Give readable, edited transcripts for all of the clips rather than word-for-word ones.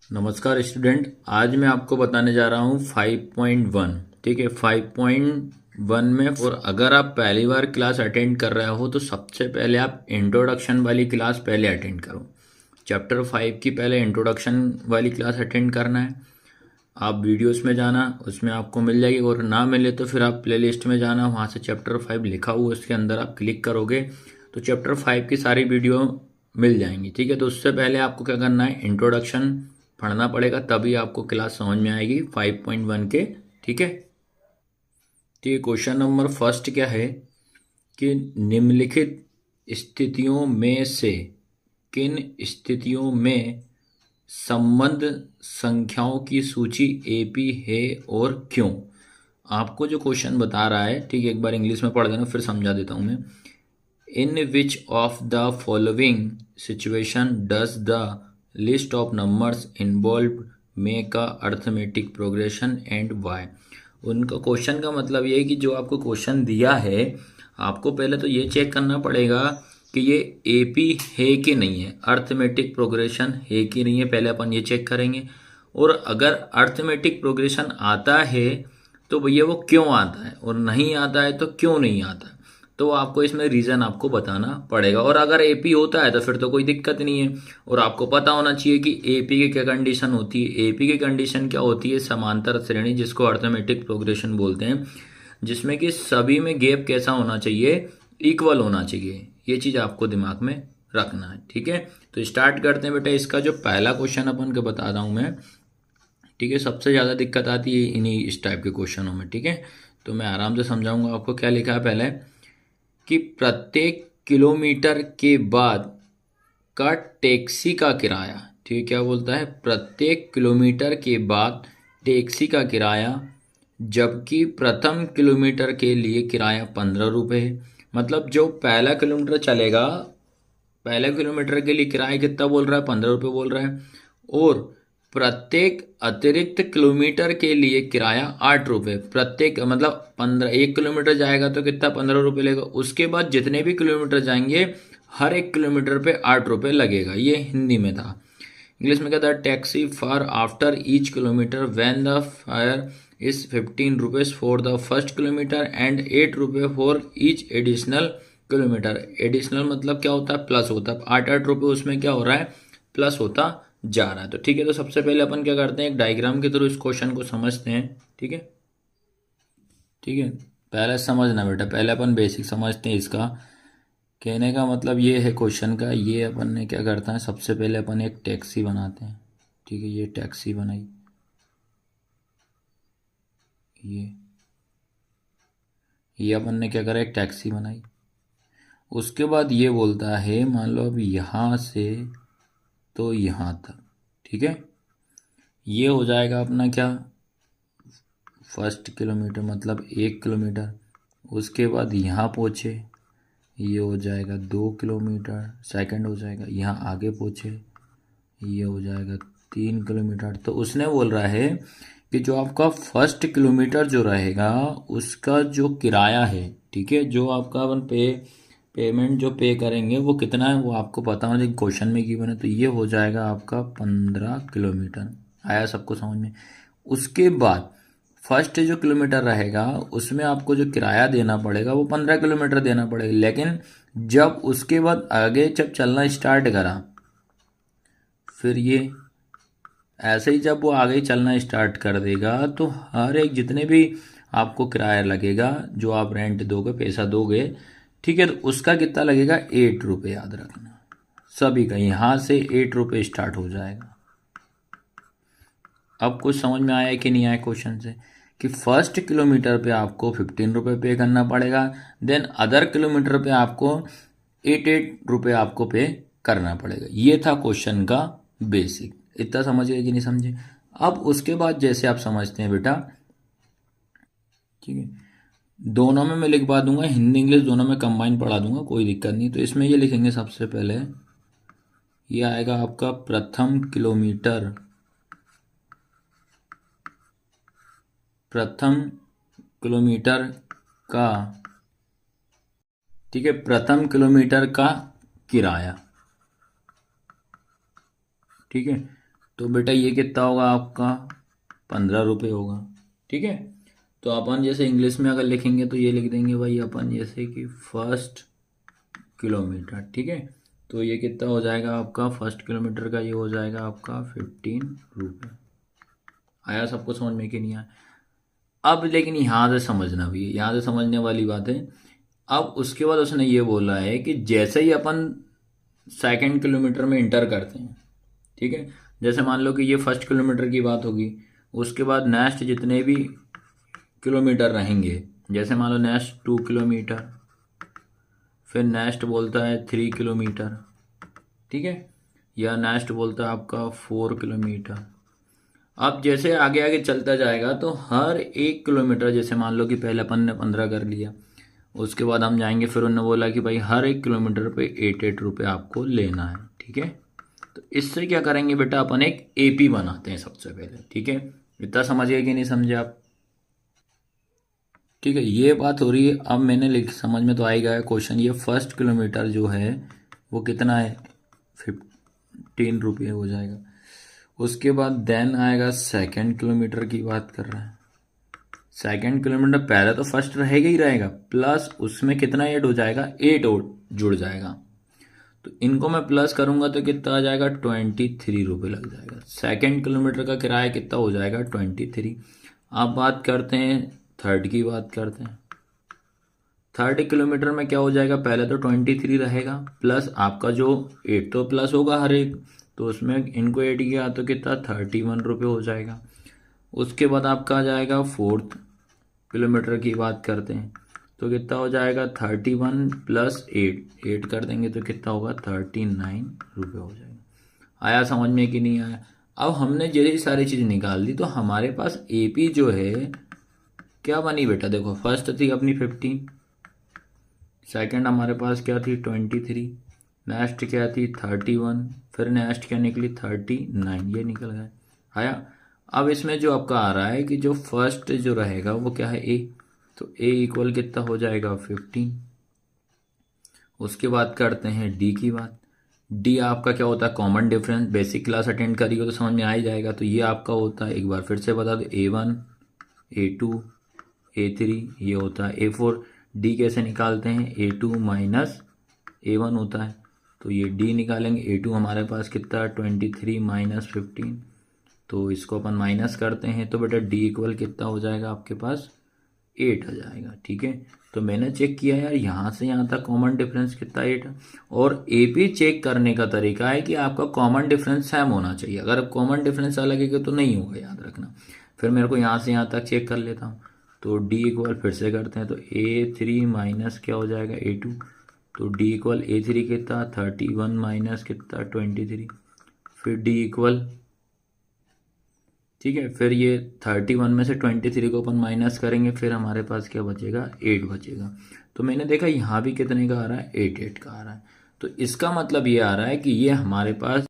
नमस्कार स्टूडेंट, आज मैं आपको बताने जा रहा हूँ 5.1। ठीक है, 5.1 में और अगर आप पहली बार क्लास अटेंड कर रहे हो तो सबसे पहले आप इंट्रोडक्शन वाली क्लास पहले अटेंड करो। चैप्टर 5 की पहले इंट्रोडक्शन वाली क्लास अटेंड करना है। आप वीडियोस में जाना, उसमें आपको मिल जाएगी, और ना मिले तो फिर आप प्लेलिस्ट में जाना, वहाँ से चैप्टर 5 लिखा हुआ उसके अंदर आप क्लिक करोगे तो चैप्टर 5 की सारी वीडियो मिल जाएंगी। ठीक है, तो उससे पहले आपको क्या करना है, इंट्रोडक्शन पढ़ना पड़ेगा, तभी आपको क्लास समझ में आएगी 5.1 के। ठीक है, तो ये क्वेश्चन नंबर फर्स्ट क्या है कि निम्नलिखित स्थितियों में से किन स्थितियों में संबंध संख्याओं की सूची एपी है और क्यों। आपको जो क्वेश्चन बता रहा है, ठीक है, एक बार इंग्लिश में पढ़ देना फिर समझा देता हूँ मैं। In which of the following situation does the list of numbers involve make a arithmetic progression and why. उनका क्वेश्चन का मतलब ये है कि जो आपको क्वेश्चन दिया है, आपको पहले तो ये चेक करना पड़ेगा कि ये एपी है कि नहीं है, अर्थमेटिक प्रोग्रेशन है कि नहीं है, पहले अपन ये चेक करेंगे। और अगर अर्थमेटिक प्रोग्रेशन आता है तो भैया वो क्यों आता है, और नहीं आता है तो क्यों नहीं आता है, तो आपको इसमें रीज़न आपको बताना पड़ेगा। और अगर एपी होता है तो फिर तो कोई दिक्कत नहीं है। और आपको पता होना चाहिए कि एपी की क्या कंडीशन होती है। एपी की कंडीशन क्या होती है, समांतर श्रेणी, जिसको अर्थमेटिक प्रोग्रेशन बोलते हैं, जिसमें कि सभी में गैप कैसा होना चाहिए, इक्वल होना चाहिए। ये चीज़ आपको दिमाग में रखना है। ठीक है, तो स्टार्ट करते हैं बेटा। इसका जो पहला क्वेश्चन अपन को बता रहा हूँ मैं, ठीक है, सबसे ज़्यादा दिक्कत आती है इन्हीं इस टाइप के क्वेश्चनों में। ठीक है, तो मैं आराम से समझाऊंगा आपको। क्या लिखा है पहले कि प्रत्येक किलोमीटर के बाद का टैक्सी का किराया, ठीक है, क्या बोलता है, प्रत्येक किलोमीटर के बाद टैक्सी का किराया, जबकि प्रथम किलोमीटर के लिए किराया 15 रुपये है। मतलब जो पहला किलोमीटर चलेगा, पहले किलोमीटर के लिए किराया कितना बोल रहा है, 15 रुपये बोल रहा है। और प्रत्येक अतिरिक्त किलोमीटर के लिए किराया 8 रुपये, प्रत्येक मतलब 1 किलोमीटर जाएगा तो कितना, 15 रुपये लेगा। उसके बाद जितने भी किलोमीटर जाएंगे हर एक किलोमीटर पे 8 रुपये लगेगा। ये हिंदी में था। इंग्लिश में क्या था, taxi for after each kilometre when the fire is 15 rupees for the first kilometre and 8 रुपये for each additional kilometre. Additional मतलब क्या होता है, प्लस होता है। 8 8 रुपये उसमें क्या हो रहा है, प्लस होता जा रहा है। तो ठीक है, तो सबसे पहले अपन क्या करते हैं, एक डायग्राम के थ्रू इस क्वेश्चन को समझते हैं। ठीक है, ठीक है, पहले समझना बेटा, पहले अपन बेसिक समझते हैं इसका। कहने का मतलब ये है क्वेश्चन का, ये अपन ने क्या करता है, सबसे पहले अपन एक टैक्सी बनाते हैं। ठीक है, ये टैक्सी बनाई, ये ये अपन ने क्या करा, एक टैक्सी बनाई। उसके बाद ये बोलता है, मान लो अब यहाँ से तो यहाँ तक, ठीक है, ये हो जाएगा अपना क्या, फर्स्ट किलोमीटर मतलब 1 किलोमीटर। उसके बाद यहाँ पहुँचे, ये हो जाएगा 2 किलोमीटर, सेकंड हो जाएगा। यहाँ आगे पहुँचे, ये हो जाएगा 3 किलोमीटर। तो उसने बोल रहा है कि जो आपका फर्स्ट किलोमीटर जो रहेगा उसका जो किराया है, ठीक है, जो आपका अपन पेमेंट जो पे करेंगे वो कितना है, वो आपको पता होना चाहिए, क्वेश्चन में गिवन है। तो ये हो जाएगा आपका 15 किलोमीटर। आया सबको समझ में। उसके बाद फर्स्ट जो किलोमीटर रहेगा उसमें आपको जो किराया देना पड़ेगा वो 15 किलोमीटर देना पड़ेगा। लेकिन जब उसके बाद आगे जब चलना स्टार्ट करा, फिर ये ऐसे ही जब वो आगे चलना स्टार्ट कर देगा तो हर एक जितने भी आपको किराया लगेगा, जो आप रेंट दोगे, पैसा दोगे, ठीक है, तो उसका कितना लगेगा, 8 रुपये। याद रखना सभी का, यहाँ से 8 रुपये स्टार्ट हो जाएगा। अब कुछ समझ में आया कि नहीं आया क्वेश्चन से, कि फर्स्ट किलोमीटर पे आपको 15 रुपये पे करना पड़ेगा, देन अदर किलोमीटर पे आपको 8 8 रुपये आपको पे करना पड़ेगा। ये था क्वेश्चन का बेसिक। इतना समझ गए कि नहीं समझे। अब उसके बाद जैसे आप समझते हैं बेटा, ठीक है, दोनों में मैं लिखवा दूंगा, हिंदी इंग्लिश दोनों में कंबाइन पढ़ा दूंगा, कोई दिक्कत नहीं। तो इसमें ये लिखेंगे, सबसे पहले ये आएगा आपका प्रथम किलोमीटर, प्रथम किलोमीटर का, ठीक है, प्रथम किलोमीटर का किराया। ठीक है, तो बेटा ये कितना होगा आपका 15 रुपये होगा। ठीक है, तो अपन जैसे इंग्लिश में अगर लिखेंगे तो ये लिख देंगे भाई अपन जैसे कि फर्स्ट किलोमीटर। ठीक है, तो ये कितना हो जाएगा आपका फर्स्ट किलोमीटर का, ये हो जाएगा आपका 15 रुपये। आया सबको समझ में कि नहीं आया? अब लेकिन यहाँ से समझना भी है, यहाँ से समझने वाली बात है। अब उसके बाद उसने ये बोला है कि जैसे ही अपन सेकंड किलोमीटर में इंटर करते हैं, ठीक है, जैसे मान लो कि ये फर्स्ट किलोमीटर की बात होगी, उसके बाद नेक्स्ट जितने भी किलोमीटर रहेंगे, जैसे मान लो नेक्स्ट 2 किलोमीटर, फिर नेक्स्ट बोलता है 3 किलोमीटर, ठीक है, या नेक्स्ट बोलता है आपका 4 किलोमीटर। अब जैसे आगे आगे चलता जाएगा तो हर 1 किलोमीटर, जैसे मान लो कि पहले अपन ने 15 कर लिया, उसके बाद हम जाएंगे, फिर उन्होंने बोला कि भाई हर 1 किलोमीटर पे 8 रुपये आपको लेना है। ठीक है, तो इससे क्या करेंगे बेटा, अपन एक एपी बनाते हैं सबसे पहले। ठीक है, इतना समझ गए कि नहीं समझे आप? ठीक है, ये बात हो रही है। अब मैंने लिख, समझ में तो आएगा क्वेश्चन, ये फर्स्ट किलोमीटर जो है वो कितना है, 15 रुपये हो जाएगा। उसके बाद देन आएगा सेकंड किलोमीटर की बात कर रहा है। सेकंड किलोमीटर पहले तो फर्स्ट रहेगा ही रहेगा, प्लस उसमें कितना ऐड हो जाएगा, 8 और जुड़ जाएगा। तो इनको मैं प्लस करूंगा तो कितना आ जाएगा, 23 रुपये लग जाएगा। सेकंड किलोमीटर का किराया कितना हो जाएगा, 23। अब बात करते हैं थर्ड की, बात करते हैं। थर्ड किलोमीटर में क्या हो जाएगा, पहले तो 23 रहेगा, प्लस आपका जो 8 तो प्लस होगा हर एक, तो उसमें इनको ऐड किया तो कितना 31 रुपये हो जाएगा। उसके बाद आपका आ जाएगा फोर्थ किलोमीटर की बात करते हैं, तो कितना हो जाएगा 31 प्लस 8 कर देंगे तो कितना होगा 39 रुपये हो जाएगा। आया समझ में कि नहीं आया? अब हमने जैसे सारी चीज़ निकाल दी तो हमारे पास एपी जो है क्या बनी बेटा, देखो फर्स्ट थी अपनी 15, सेकंड हमारे पास क्या थी 23, नेक्स्ट क्या थी 31, फिर नेक्स्ट क्या निकली 39, ये निकल गया। आया? अब इसमें जो आपका आ रहा है कि जो फर्स्ट जो रहेगा वो क्या है, ए, तो ए इक्वल कितना हो जाएगा 15। उसके बाद करते हैं डी की बात। डी आपका क्या होता है, common difference. Basic class attend करी हो तो समझ में आ ही जाएगा। तो ये आपका होता है, एक बार फिर से बता दो, A1 A2 A3, ये होता है A4। डी कैसे निकालते हैं, A2 माइनस A1 होता है, तो ये डी निकालेंगे। A2 हमारे पास कितना है 23 माइनस 15, तो इसको अपन माइनस करते हैं तो बेटा डी इक्वल कितना हो जाएगा आपके पास 8 आ जाएगा। ठीक है, तो मैंने चेक किया यार यहाँ से यहाँ तक कॉमन डिफरेंस कितना 8 है। और एपी चेक करने का तरीका है कि आपका कॉमन डिफरेंस सेम होना चाहिए। अगर कॉमन डिफरेंस अलग है तो नहीं होगा, याद रखना। फिर मेरे को यहाँ से यहाँ तक चेक कर लेता हूँ, तो डी इक्वल फिर से करते हैं, तो A3 माइनस क्या हो जाएगा A2, तो डी इक्वल A3 कितना 31 माइनस कितना 23, फिर डी इक्वल, ठीक है, फिर ये 31 में से 23 को अपन माइनस करेंगे, फिर हमारे पास क्या बचेगा 8 बचेगा। तो मैंने देखा यहाँ भी कितने का आ रहा है 8 का आ रहा है, तो इसका मतलब ये आ रहा है कि ये हमारे पास।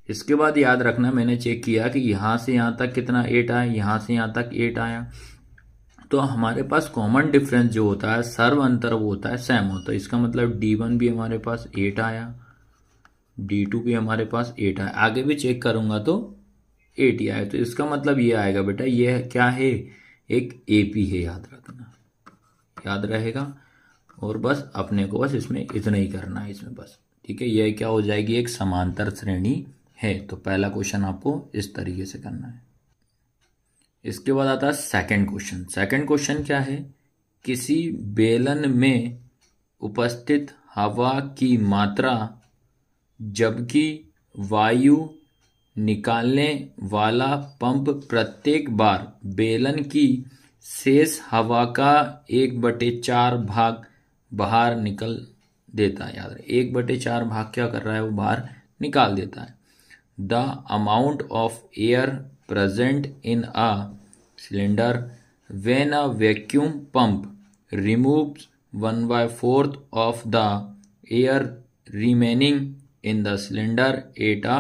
इसके बाद याद रखना, मैंने चेक किया कि यहाँ से यहाँ तक कितना 8 आया, यहाँ से यहाँ तक 8 आया, तो हमारे पास कॉमन डिफरेंस जो होता है, सर्व अंतर वो होता है सेम होता है। इसका मतलब D1 भी हमारे पास 8 आया, D2 भी हमारे पास 8 आया, आगे भी चेक करूंगा तो 8 ही आया। तो इसका मतलब ये आएगा बेटा, ये क्या है, एक एपी है, याद रखना, याद रहेगा। और बस अपने को बस इसमें इतना ही करना है इसमें बस। ठीक है, यह क्या हो जाएगी, एक समांतर श्रेणी है। तो पहला क्वेश्चन आपको इस तरीके से करना है। इसके बाद आता है सेकंड क्वेश्चन। सेकंड क्वेश्चन क्या है, किसी बेलन में उपस्थित हवा की मात्रा जबकि वायु निकालने वाला पंप प्रत्येक बार बेलन की शेष हवा का 1/4 भाग बाहर निकल देता है। याद रहे 1/4 भाग क्या कर रहा है, वो बाहर निकाल देता है। The amount of air present in a cylinder when a vacuum pump removes 1/4 of the air remaining in the cylinder at a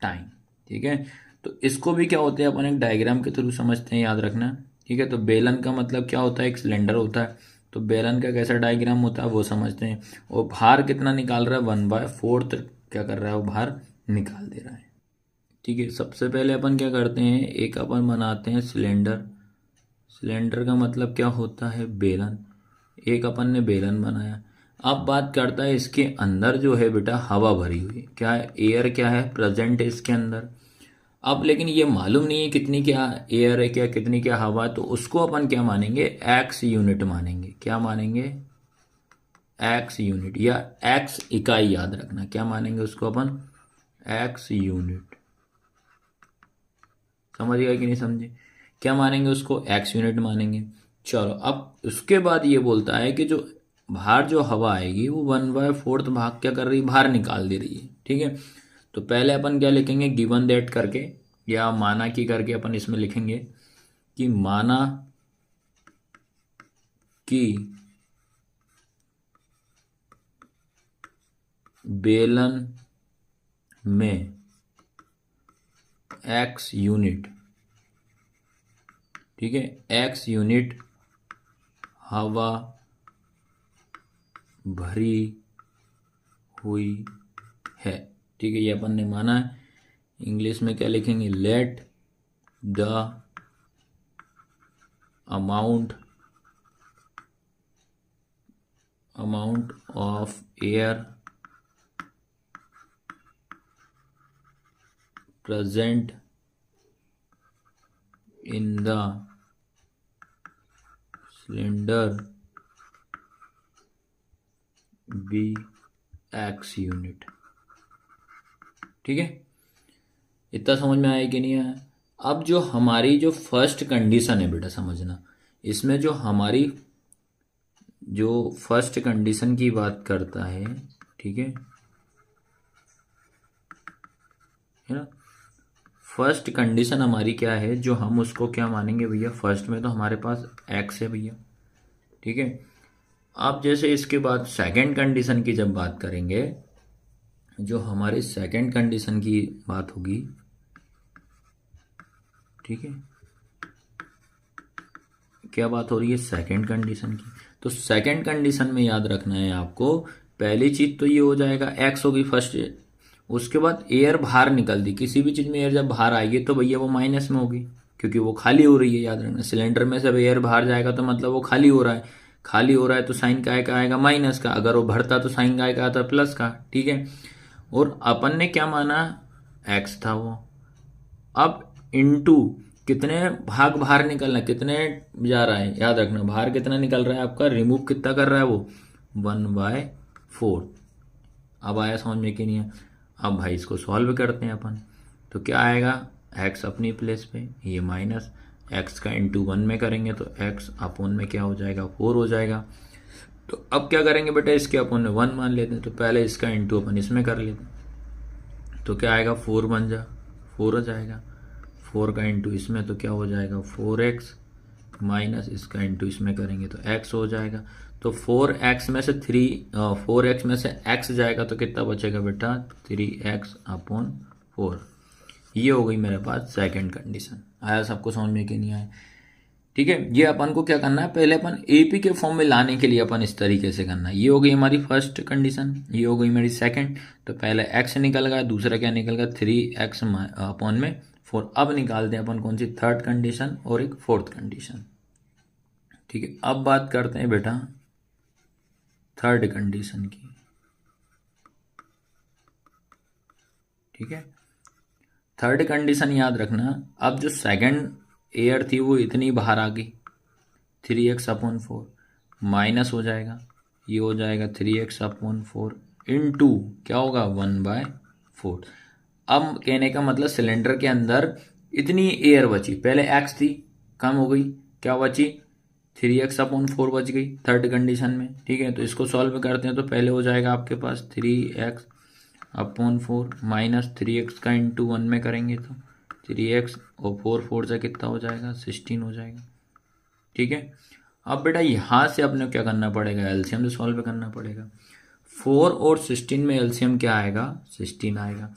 time. ठीक है, तो इसको भी क्या होता है अपन एक डायग्राम के थ्रू समझते हैं, याद रखना। ठीक है, तो बेलन का मतलब क्या होता है, एक सिलेंडर होता है, तो बेलन का कैसा डायग्राम होता है वो समझते हैं। और बाहर कितना निकाल रहा है 1/4 क्या कर रहा है, वो बाहर निकाल दे रहा है। ठीक है, सबसे पहले अपन क्या करते हैं, एक अपन बनाते हैं सिलेंडर। सिलेंडर का मतलब क्या होता है, बेलन। एक अपन ने बेलन बनाया। अब बात करता है इसके अंदर जो है बेटा हवा भरी हुई, क्या है, एयर क्या है, प्रेजेंट है इसके अंदर। अब लेकिन ये मालूम नहीं है कितनी क्या एयर है, क्या कितनी क्या हवा है, तो उसको अपन क्या मानेंगे, एक्स यूनिट मानेंगे। क्या मानेंगे, एक्स यूनिट या एक्स इकाई, याद रखना क्या मानेंगे उसको अपन, एक्स यूनिट। समझ गए कि नहीं समझे, क्या मानेंगे उसको, एक्स यूनिट मानेंगे। चलो अब उसके बाद ये बोलता है कि जो बाहर जो हवा आएगी वो 1/4 भाग क्या कर रही है, बाहर निकाल दे रही है। ठीक है, तो पहले अपन क्या लिखेंगे, गिवन दैट करके या माना की करके अपन इसमें लिखेंगे कि माना कि बेलन में एक्स यूनिट, ठीक है, एक्स यूनिट हवा भरी हुई है। ठीक है, ये अपन ने माना है। इंग्लिश में क्या लिखेंगे, let the amount of air present in the cylinder be x unit. ठीक है, इतना समझ में आया कि नहीं आया। अब जो हमारी जो फर्स्ट कंडीशन है बेटा, समझना इसमें जो हमारी जो फर्स्ट कंडीशन की बात करता है, ठीक है ना, फर्स्ट कंडीशन हमारी क्या है, जो हम उसको क्या मानेंगे भैया, फर्स्ट में तो हमारे पास एक्स है भैया। ठीक है, अब जैसे इसके बाद सेकंड कंडीशन की जब बात करेंगे, जो हमारी सेकंड कंडीशन की बात होगी, ठीक है, क्या बात हो रही है, सेकंड कंडीशन की। तो सेकंड कंडीशन में याद रखना है आपको, पहली चीज तो ये हो जाएगा, एक्स होगी फर्स्ट, उसके बाद एयर बाहर निकल दी। किसी भी चीज में एयर जब बाहर आएगी तो भैया वो माइनस में होगी, क्योंकि वो खाली हो रही है। याद रखना, सिलेंडर में जब एयर बाहर जाएगा तो मतलब वो खाली हो रहा है। खाली हो रहा है तो साइन काय का आएगा, माइनस का। अगर वो भरता तो साइन काय का आता, प्लस का। ठीक है, और अपन ने क्या माना, एक्स था वो। अब इनटू कितने भाग बाहर निकलना, कितने जा रहा है, याद रखना बाहर कितना निकल रहा है आपका, रिमूव कितना कर रहा है वो, 1/4। अब आया समझ में कि नहीं है। अब भाई इसको सॉल्व करते हैं अपन, तो क्या आएगा, एक्स अपनी प्लेस पे, ये माइनस एक्स का इंटू 1 में करेंगे तो एक्स अपोन में क्या हो जाएगा, 4 हो जाएगा। तो अब क्या करेंगे बेटा, इसके अपोन में 1 मान लेते हैं, तो पहले इसका इंटू अपन इसमें कर लेते हैं, तो क्या आएगा, 4 बन जा, 4 हो जाएगा। 4 का इंटू इसमें तो क्या हो जाएगा, 4x माइनस इसका इंटू इसमें करेंगे तो x हो जाएगा। तो 4x में से 4x में से x जाएगा तो कितना बचेगा बेटा, 3x अपॉन 4। ये हो गई मेरे पास सेकंड कंडीशन। आया सबको समझ में कि नहीं आया। ठीक है, ये अपन को क्या करना है, पहले अपन एपी के फॉर्म में लाने के लिए अपन इस तरीके से करना है। ये हो गई हमारी फर्स्ट कंडीशन, ये हो गई मेरी सेकंड। तो पहले x निकल गया, दूसरा क्या निकल गया, 3x अपॉन में 4। अब निकालते हैं अपन कौन सी, थर्ड कंडीशन और एक फोर्थ कंडीशन। ठीक है, अब बात करते हैं बेटा थर्ड कंडीशन की। ठीक है, थर्ड कंडीशन याद रखना, अब जो सेकंड एयर थी वो इतनी बाहर आ गई, 3x अपॉन 4 माइनस हो जाएगा, ये हो जाएगा 3x अपॉन 4 इंटू क्या होगा, 1/4। अब कहने का मतलब सिलेंडर के अंदर इतनी एयर बची, पहले x थी कम हो गई, क्या बची, 3x अपॉन 4 बच गई थर्ड कंडीशन में। ठीक है, तो इसको सॉल्व करते हैं तो पहले हो जाएगा आपके पास 3x अपॉन 4 माइनस 3x का इंटू 1 में करेंगे तो 3x और 4 से कितना हो जाएगा, 16 हो जाएगा। ठीक है, अब बेटा यहाँ से अपने क्या करना पड़ेगा, एलसीएम से सॉल्व करना पड़ेगा। 4 और 16 में एलसीएम क्या आएगा, 16 आएगा।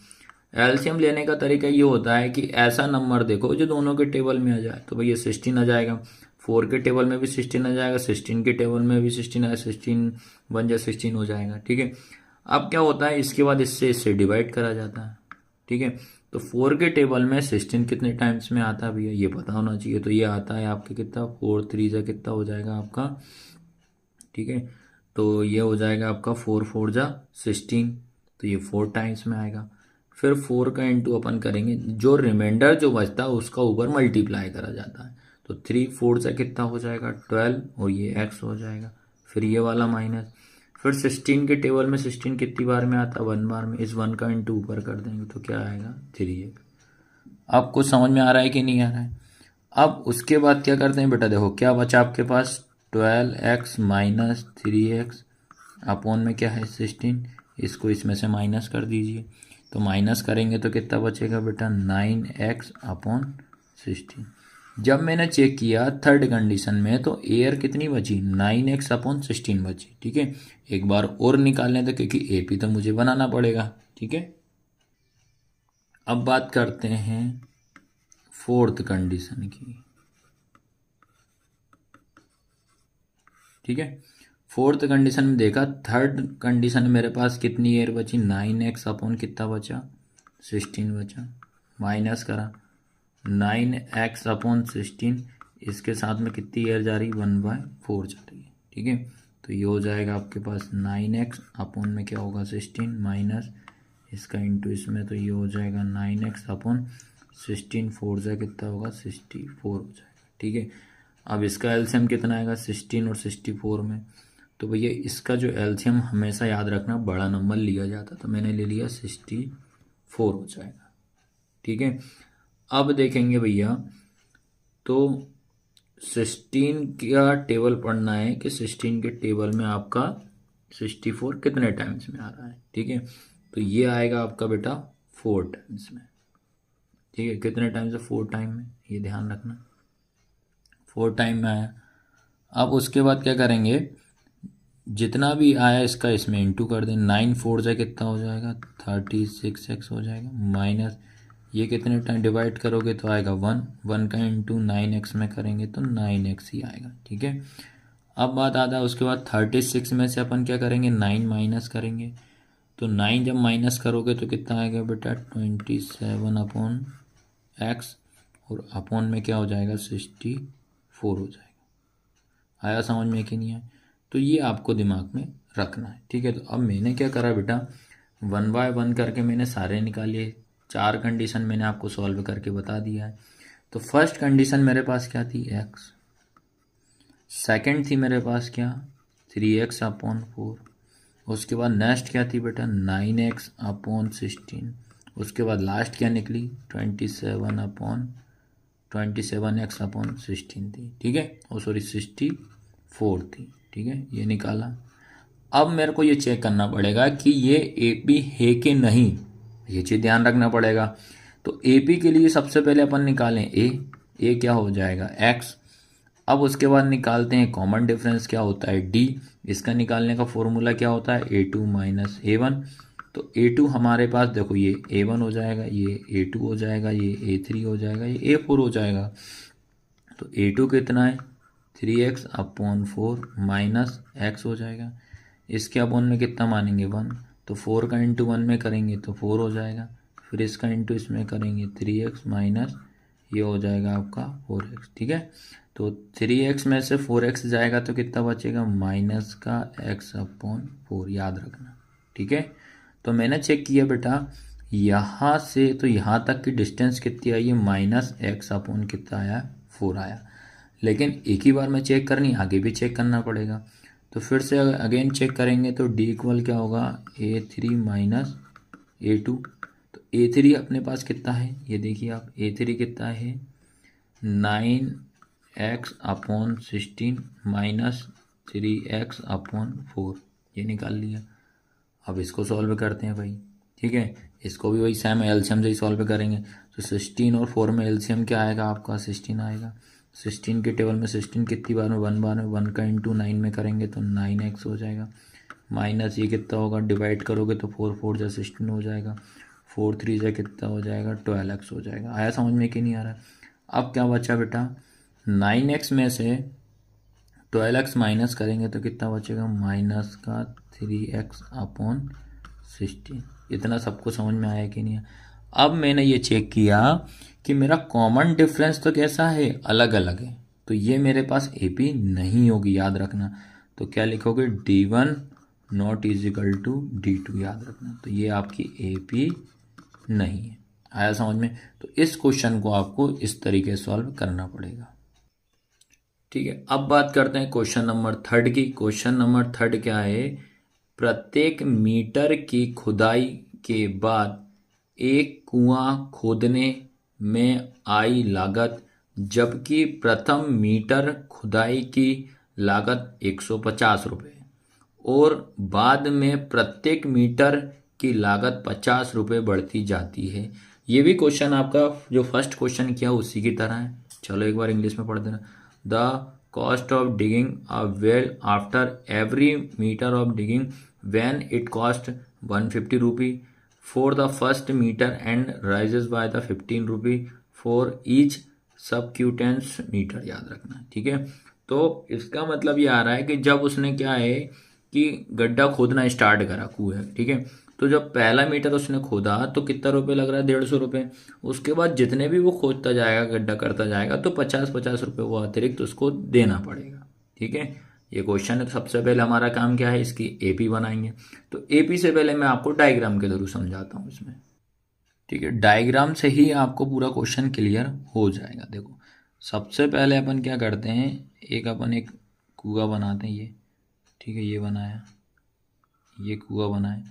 एलसीएम लेने का तरीका ये होता है कि ऐसा नंबर देखो जो दोनों के टेबल में आ जाए, तो भैया 16 आ जाएगा, 4 के टेबल में भी 16 आ जाएगा, 16 के टेबल में भी 16 आएगा, 16 बन जाए 16 हो जाएगा। ठीक है, अब क्या होता है, इसके बाद इससे डिवाइड करा जाता है। ठीक है, तो 4 के टेबल में 16 कितने टाइम्स में आता है भैया, ये पता होना चाहिए। तो ये आता है आपके कितना, 4 3 जा कितना हो जाएगा आपका, ठीक है। तो ये हो जाएगा आपका 4 4 जा 16, तो ये 4 टाइम्स में आएगा। फिर 4 का इंटू अपन करेंगे, जो रिमाइंडर जो बचता है उसका ऊपर मल्टीप्लाई करा जाता है। तो 3 4 से कितना हो जाएगा 12, और ये x हो जाएगा। फिर ये वाला माइनस, फिर 16 के टेबल में 16 कितनी बार में आता है, 1 बार में। इस 1 का इंटू ऊपर कर देंगे तो क्या आएगा 3x। अब कुछ समझ में आ रहा है कि नहीं आ रहा है। अब उसके बाद क्या करते हैं बेटा, देखो क्या बचा आपके पास, 12x माइनस 3x अपॉन में क्या है 16, इसको इसमें से माइनस कर दीजिए। तो माइनस करेंगे तो कितना बचेगा बेटा, 9x अपॉन 16। जब मैंने चेक किया थर्ड कंडीशन में तो एयर कितनी बची, 9x अपॉन 16 बची, ठीक है। एक बार और निकाल लें तो, क्योंकि एपी तो मुझे बनाना पड़ेगा, ठीक है। अब बात करते हैं फोर्थ कंडीशन की, ठीक है। फोर्थ कंडीशन में देखा, थर्ड कंडीशन में मेरे पास कितनी एयर बची, 9x अपॉन कितना बचा 16 बचा, माइनस करा 9x अपॉन 16, इसके साथ में कितनी एयर जा रही, 1/4 जा रही है, ठीक है। तो ये हो जाएगा आपके पास 9x अपॉन में क्या होगा 16 माइनस इसका इंटू इसमें, तो ये हो जाएगा 9x अपॉन 16, 4 जा कितना होगा 64 हो जाएगा, ठीक है। अब इसका एलसीएम कितना आएगा 16 और 64 में, तो भैया इसका जो एलसीएम हमेशा याद रखना बड़ा नंबर लिया जाता, तो मैंने ले लिया 64 हो जाएगा, ठीक है। अब देखेंगे भैया, तो 16 का टेबल पढ़ना है कि 16 के टेबल में आपका 64 कितने टाइम्स में आ रहा है, ठीक है। तो ये आएगा आपका बेटा 4 टाइम्स में, ठीक है। कितने टाइम्स है, 4 टाइम में, ये ध्यान रखना 4 टाइम में आया। अब उसके बाद क्या करेंगे, जितना भी आया इसका इसमें इंटू कर दें, 9 4 जा कितना हो जाएगा 36x हो जाएगा, माइनस ये कितने टाइम डिवाइड करोगे तो आएगा 1 का इंटू 9x में करेंगे तो 9x ही आएगा, ठीक है। अब बात आता है उसके बाद 36 में से अपन क्या करेंगे 9 माइनस करेंगे, तो 9 जब माइनस करोगे तो कितना आएगा बेटा 27 अपॉन x, और अपॉन में क्या हो जाएगा 64 हो जाएगा। आया समझ में कि नहीं आया, तो ये आपको दिमाग में रखना है, ठीक है। तो अब मैंने क्या करा बेटा, 1 बाय 1 करके मैंने सारे निकाले, 4 कंडीशन मैंने आपको सॉल्व करके बता दिया है। तो फर्स्ट कंडीशन मेरे पास क्या थी x, सेकंड थी मेरे पास क्या 3x अपॉन 4, उसके बाद नेक्स्ट क्या थी बेटा 9x अपॉन 16, उसके बाद लास्ट क्या निकली 27x अपॉन 16 थी, ठीक है। और सॉरी 64 थी, ठीक है, ये निकाला। अब मेरे को ये चेक करना पड़ेगा कि ये एपी है कि नहीं, ये चीज़ ध्यान रखना पड़ेगा। तो एपी के लिए सबसे पहले अपन निकालें ए क्या हो जाएगा x। अब उसके बाद निकालते हैं कॉमन डिफरेंस क्या होता है d, इसका निकालने का फॉर्मूला क्या होता है a2 माइनस a1। तो a2 हमारे पास देखो ये a1 हो जाएगा, ये a2 हो जाएगा, ये a3 हो जाएगा, ये a4 हो जाएगा। तो a2 कितना है 3x अपॉन 4 माइनस x हो जाएगा, इसके अपॉन में कितना मानेंगे 1, तो 4 का इंटू 1 में करेंगे तो 4 हो जाएगा, फिर इसका इंटू इसमें करेंगे 3x माइनस ये हो जाएगा आपका 4x, ठीक है। तो 3x में से 4x जाएगा तो कितना बचेगा माइनस का x अपॉन 4, याद रखना, ठीक है। तो मैंने चेक किया बेटा यहाँ से तो यहाँ तक की डिस्टेंस कितनी आई है माइनस x अपॉन कितना आया 4 आया, लेकिन एक ही बार में चेक करनी, आगे भी चेक करना पड़ेगा। तो फिर से अगेन चेक करेंगे तो d इक्वल क्या होगा a3 माइनस a2। तो a3 अपने पास कितना है, ये देखिए आप a3 कितना है 9x upon 16 minus 3x upon 4, ये निकाल लिया। अब इसको सॉल्व करते हैं भाई, ठीक है। इसको भी वही सेम एलसीएम से ही सॉल्व करेंगे। तो 16 और 4 में एलसीएम क्या आएगा आपका 16 आएगा। 16 के टेबल में 16 कितनी बार में 1 बार में, 1 का इंटू 9 में करेंगे तो 9x हो जाएगा, माइनस ये कितना होगा डिवाइड करोगे तो 4 4 जा 16 हो जाएगा, 4 3 जा कितना हो जाएगा 12x हो जाएगा। आया समझ में कि नहीं आ रहा है। अब क्या बचा बेटा 9x में से 12x माइनस करेंगे तो कितना बचेगा माइनस का 3x अपॉन 16। इतना सबको समझ में आया कि नहीं है। अब मैंने ये चेक किया कि मेरा कॉमन डिफरेंस तो कैसा है, अलग अलग है, तो ये मेरे पास ए पी नहीं होगी, याद रखना। तो क्या लिखोगे, D1 not is equal to D2, याद रखना। तो ये आपकी ए पी नहीं है। आया समझ में? तो इस क्वेश्चन को आपको इस तरीके से सॉल्व करना पड़ेगा। ठीक है, अब बात करते हैं क्वेश्चन नंबर 3 की। क्वेश्चन नंबर 3 क्या है, प्रत्येक मीटर की खुदाई के बाद एक कुआं खोदने में आई लागत, जबकि प्रथम मीटर खुदाई की लागत 150 रुपये और बाद में प्रत्येक मीटर की लागत 50 रुपये बढ़ती जाती है। ये भी क्वेश्चन आपका जो फर्स्ट क्वेश्चन किया उसी की तरह है। चलो एक बार इंग्लिश में पढ़ देना। The cost of digging a well after every metre of digging when it cost 150 rupee for the first meter and rises by the 15 rupee for each subsequent meter, याद रखना। ठीक है, तो इसका मतलब ये आ रहा है कि जब उसने क्या है कि गड्ढा खोदना स्टार्ट करा कुएं, ठीक है, तो जब पहला मीटर उसने खोदा तो कितना रुपये लग रहा है, 150 रुपये। उसके बाद जितने भी वो खोदता जाएगा, गड्ढा करता जाएगा, तो 50-50 रुपये वो अतिरिक्त उसको देना पड़ेगा। ठीक है, ये क्वेश्चन है। तो सबसे पहले हमारा काम क्या है, इसकी एपी बनाएंगे। तो एपी से पहले मैं आपको डायग्राम के थ्रू समझाता हूँ इसमें। ठीक है, डायग्राम से ही आपको पूरा क्वेश्चन क्लियर हो जाएगा। देखो, सबसे पहले अपन क्या करते हैं, एक कुआं बनाते हैं, ये ठीक है, ये बनाया, ये कुआं बनाए।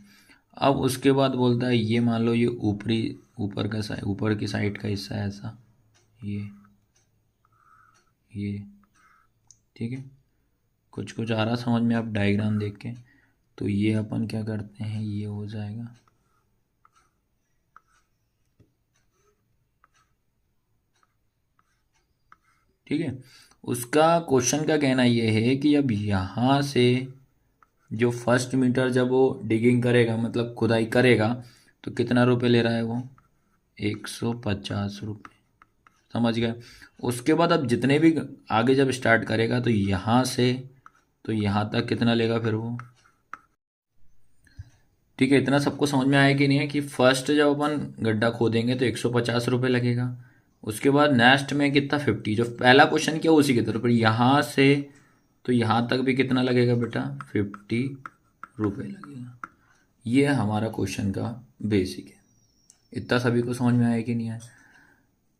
अब उसके बाद बोलता है ये मान लो ये ऊपर की साइड का हिस्सा है ऐसा, ये ठीक है, कुछ कुछ आ रहा समझ में आप डायग्राम देख के। तो ये अपन क्या करते हैं, ये हो जाएगा, ठीक है। उसका क्वेश्चन का कहना ये है कि अब यहाँ से जो फर्स्ट मीटर जब वो डिगिंग करेगा, मतलब खुदाई करेगा, तो कितना रुपए ले रहा है वो, 150 रुपये। समझ गए? उसके बाद अब जितने भी आगे जब स्टार्ट करेगा तो यहाँ से तो यहाँ तक कितना लेगा फिर वो। ठीक है, इतना सबको समझ में आया कि नहीं है कि फर्स्ट जब अपन गड्ढा खोदेंगे तो 150 रुपये लगेगा। उसके बाद नेक्स्ट में कितना, 50। जो पहला क्वेश्चन किया उसी की तरफ, पर यहाँ से तो यहाँ तक भी कितना लगेगा बेटा, 50 रुपये लगेगा। ये हमारा क्वेश्चन का बेसिक है। इतना सभी को समझ में आया कि नहीं आया?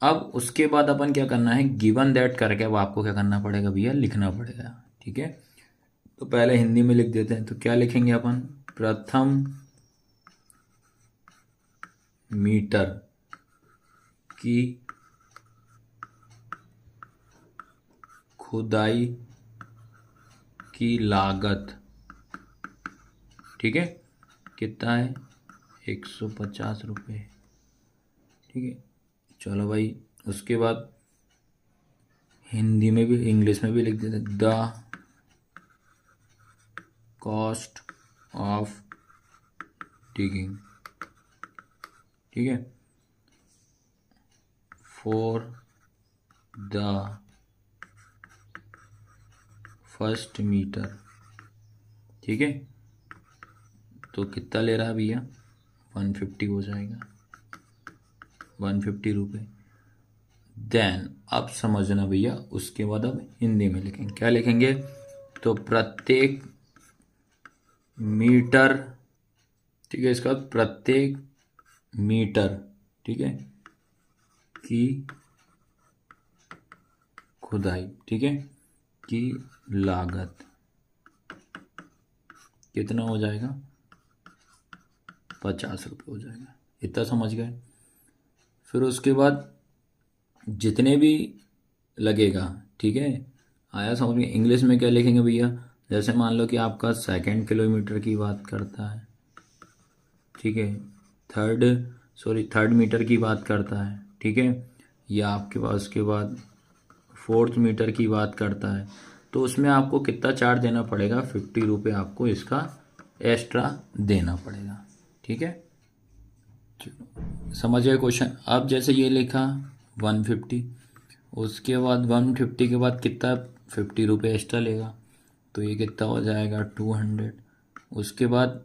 अब उसके बाद अपन क्या करना है, गिवन दैट करके अब आपको क्या करना पड़ेगा भैया, लिखना पड़ेगा। ठीक है, तो पहले हिंदी में लिख देते हैं। तो क्या लिखेंगे अपन, प्रथम मीटर की खुदाई की लागत, ठीक है, कितना है, 150 रुपये। ठीक है, चलो भाई, उसके बाद हिंदी में भी इंग्लिश में भी लिख देते, द कॉस्ट ऑफ डिगिंग, ठीक है, फॉर द फर्स्ट मीटर। ठीक है, तो कितना ले रहा है भैया, 150 हो जाएगा, 150 रुपये। देन अब समझना भैया, उसके बाद अब हिंदी में लिखेंगे। क्या लिखेंगे, तो प्रत्येक मीटर, ठीक है, इसका प्रत्येक मीटर, ठीक है, की खुदाई, ठीक है, की लागत कितना हो जाएगा, 50 रुपये हो जाएगा। इतना समझ गए? फिर उसके बाद जितने भी लगेगा, ठीक है, आया समझ में? इंग्लिश में क्या लिखेंगे भैया, जैसे मान लो कि आपका सेकंड किलोमीटर की बात करता है, ठीक है, थर्ड मीटर की बात करता है, ठीक है, या आपके पास उसके बाद फोर्थ मीटर की बात करता है, तो उसमें आपको कितना चार्ज देना पड़ेगा, 50 रुपये आपको इसका एक्स्ट्रा देना पड़ेगा। ठीक है, समझ गए क्वेश्चन? अब जैसे ये लिखा 150, उसके बाद 150 के बाद कितना, 50 रुपये एक्स्ट्रा लेगा, तो ये कितना हो जाएगा, 200। उसके बाद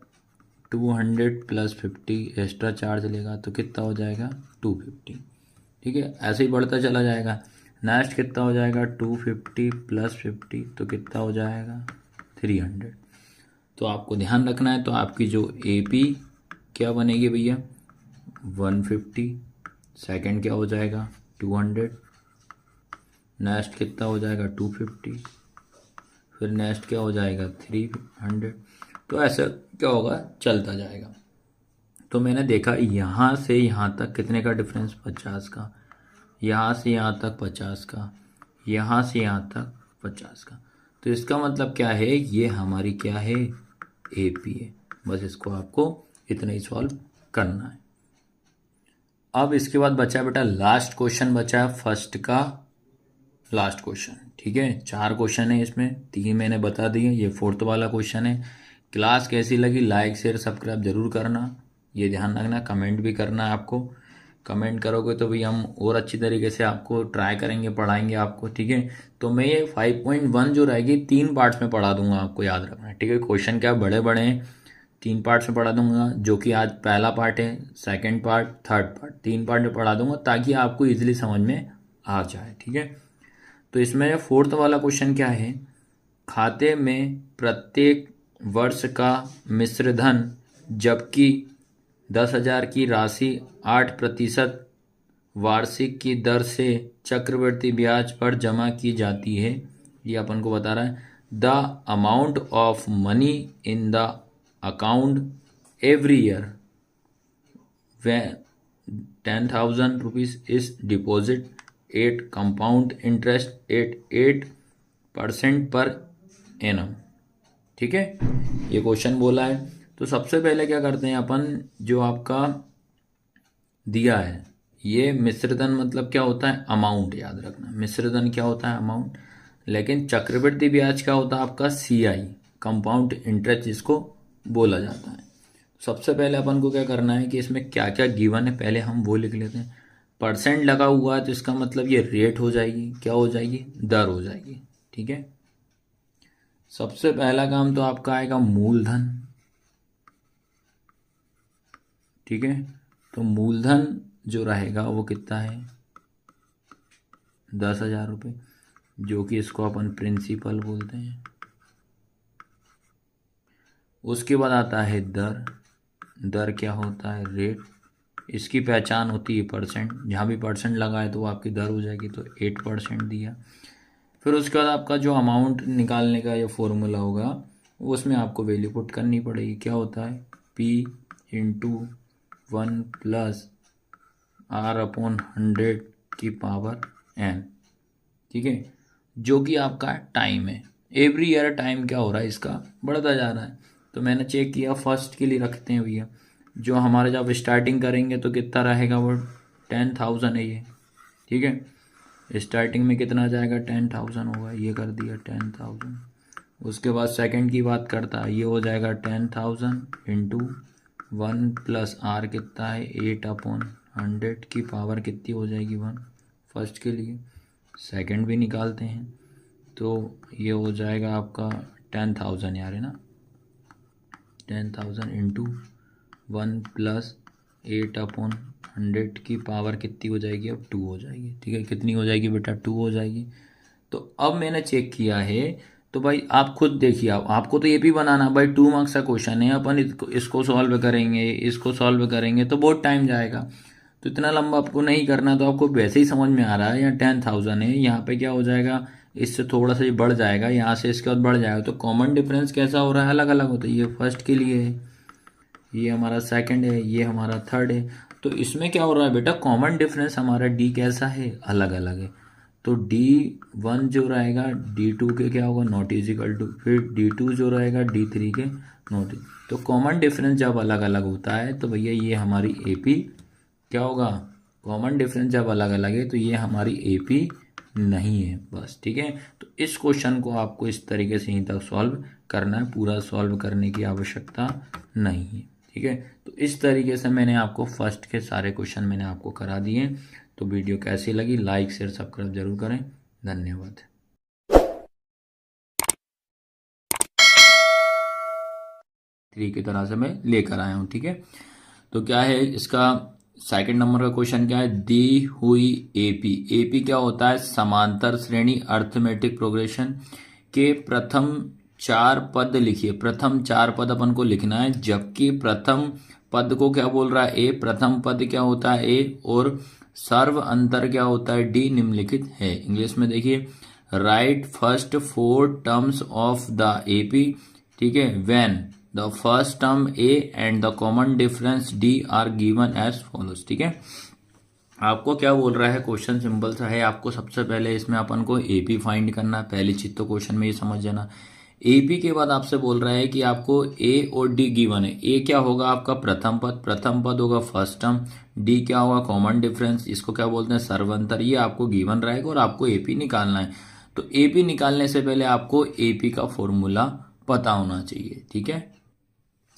200 + 50 एक्स्ट्रा चार्ज लेगा तो कितना हो जाएगा 250। ठीक है, ऐसे ही बढ़ता चला जाएगा। नेक्स्ट कितना हो जाएगा 250 + 50 तो कितना हो जाएगा 300। तो आपको ध्यान रखना है, तो आपकी जो AP क्या बनेगी भैया 150, सेकंड क्या हो जाएगा 200, नेक्स्ट कितना हो जाएगा 250, फिर नेक्स्ट क्या हो जाएगा 300। तो ऐसा क्या होगा चलता जाएगा। तो मैंने देखा यहाँ से यहाँ तक कितने का डिफरेंस 50 का, यहाँ से यहाँ तक 50 का, यहाँ से यहाँ तक 50 का। तो इसका मतलब क्या है, ये हमारी क्या है AP है। बस इसको आपको इतना ही सॉल्व करना है। अब इसके बाद बचा बेटा लास्ट क्वेश्चन, बचा है फर्स्ट का लास्ट क्वेश्चन। ठीक है, 4 क्वेश्चन है इसमें, 3 मैंने बता दिए, ये 4th वाला क्वेश्चन है। क्लास कैसी लगी लाइक शेयर सब्सक्राइब जरूर करना, ये ध्यान रखना। कमेंट भी करना है आपको, कमेंट करोगे तो भी हम और अच्छी तरीके से आपको ट्राई करेंगे, पढ़ाएंगे आपको। ठीक है, तो मैं ये 5.1 जो रहेगी 3 पार्ट्स में पढ़ा दूंगा, आपको याद रखना है। ठीक है, क्वेश्चन क्या बड़े बड़े हैं, 3 पार्ट्स में पढ़ा दूंगा, जो कि आज पहला पार्ट है, second part, third part, 3 part में पढ़ा दूंगा ताकि आपको इजीली समझ में आ जाए। ठीक है, तो इसमें 4th वाला क्वेश्चन क्या है, खाते में प्रत्येक वर्ष का मिश्र धन जबकि 10,000 की राशि 8% वार्षिक की दर से चक्रवृद्धि ब्याज पर जमा की जाती है। ये अपन को बता रहा है, the amount of money in the account every year when 10,000 rupees is deposit at compound interest at 8% per annum। ठीक है, ये क्वेश्चन बोला है। तो सबसे पहले क्या करते हैं अपन, जो आपका दिया है ये मिश्रधन मतलब क्या होता है अमाउंट, याद रखना मिश्रधन क्या होता है अमाउंट, लेकिन चक्रवृद्धि ब्याज क्या होता है आपका CI कंपाउंड इंटरेस्ट जिसको बोला जाता है। सबसे पहले अपन को क्या करना है कि इसमें क्या क्या गिवन है पहले हम वो लिख लेते हैं। परसेंट लगा हुआ है तो इसका मतलब ये रेट हो जाएगी, क्या हो जाएगी दर हो जाएगी। ठीक है, सबसे पहला काम तो आपका आएगा मूलधन। ठीक है, तो मूलधन जो रहेगा वो कितना है 10,000 रुपये, जो कि इसको अपन प्रिंसिपल बोलते हैं। उसके बाद आता है दर, दर क्या होता है रेट, इसकी पहचान होती है परसेंट, जहाँ भी परसेंट लगा है तो वो आपकी दर हो जाएगी, तो 8% दिया। फिर उसके बाद आपका जो अमाउंट निकालने का ये फॉर्मूला होगा उसमें आपको वैल्यू पुट करनी पड़ेगी, क्या होता है P × 1 + R/100 की पावर n। ठीक है, जो कि आपका टाइम है, एवरी ईयर टाइम क्या हो रहा है इसका बढ़ता जा रहा है। तो मैंने चेक किया फर्स्ट के लिए रखते हैं भैया, जो हमारे जब स्टार्टिंग करेंगे तो कितना रहेगा वो 10,000 है ये। ठीक है, स्टार्टिंग में कितना जाएगा 10,000 होगा, ये कर दिया 10,000। उसके बाद सेकंड की बात करता है, ये हो जाएगा 10,000 × 1 + R कितना है 8/100 की पावर कितनी हो जाएगी 1 फर्स्ट के लिए। सेकंड भी निकालते हैं तो ये हो जाएगा आपका 10,000 यार है ना, 10,000 × 1 + 8/100 की पावर कितनी हो जाएगी अब 2 हो जाएगी। ठीक है, कितनी हो जाएगी बेटा 2 हो जाएगी। तो अब मैंने चेक किया है, तो भाई आप खुद देखिए, आपको तो ये भी बनाना भाई 2 मार्क्स का क्वेश्चन है, अपन इसको सॉल्व करेंगे, इसको सॉल्व करेंगे तो बहुत टाइम जाएगा। तो इतना लंबा आपको नहीं करना, तो आपको वैसे ही समझ में आ रहा है यहाँ 10,000 है, यहाँ पे क्या हो जाएगा इससे थोड़ा सा ही बढ़ जाएगा, यहाँ से इसके बाद बढ़ जाएगा। तो कॉमन डिफरेंस कैसा हो रहा है अलग अलग होता है, ये फर्स्ट के लिए है, ये हमारा सेकंड है, ये हमारा थर्ड है। तो इसमें क्या हो रहा है बेटा कॉमन डिफरेंस हमारा D कैसा है अलग अलग है। तो D1 जो रहेगा D2 के क्या होगा नॉट इज इक्वल टू, फिर D2 जो रहेगा D3 के नॉट। तो कॉमन डिफरेंस जब अलग अलग होता है तो भैया ये हमारी AP क्या होगा, कॉमन डिफरेंस जब अलग अलग है तो ये हमारी AP नहीं है बस। ठीक है, तो इस क्वेश्चन को आपको इस तरीके से यहीं तक सॉल्व करना है, पूरा सॉल्व करने की आवश्यकता नहीं है। ठीक है, तो इस तरीके से मैंने आपको फर्स्ट के सारे क्वेश्चन मैंने आपको करा दिए। तो वीडियो कैसी लगी लाइक शेयर सब्सक्राइब जरूर करें, धन्यवाद। 3 की तरह से मैं लेकर आया हूँ। ठीक है, तो क्या है इसका सेकंड नंबर का क्वेश्चन क्या है, दी हुई एपी। एपी क्या होता है, समांतर श्रेणी अर्थमेटिक प्रोग्रेशन के प्रथम 4 पद लिखिए। प्रथम 4 पद अपन को लिखना है, जबकि प्रथम पद को क्या बोल रहा है, ए। प्रथम पद क्या होता है, ए, और सर्व अंतर क्या होता है, डी निम्नलिखित है। इंग्लिश में देखिए, right first 4 terms of the AP. ठीक है, when the first term a and the common difference d are given as follows. ठीक है, आपको क्या बोल रहा है, क्वेश्चन सिंपल सा है। आपको सबसे पहले इसमें अपन को एपी फाइंड करना है। पहली चीज तो क्वेश्चन में ये समझ जाना, एपी के बाद आपसे बोल रहा है कि आपको ए और डी गिवन है। ए क्या होगा आपका प्रथम पद, प्रथम पद होगा फर्स्ट टर्म। डी क्या होगा कॉमन डिफरेंस, इसको क्या बोलते हैं सर्वंतर। ये आपको गिवन रहेगा और आपको एपी निकालना है। तो एपी निकालने से पहले आपको एपी का फॉर्मूला पता होना चाहिए। ठीक है,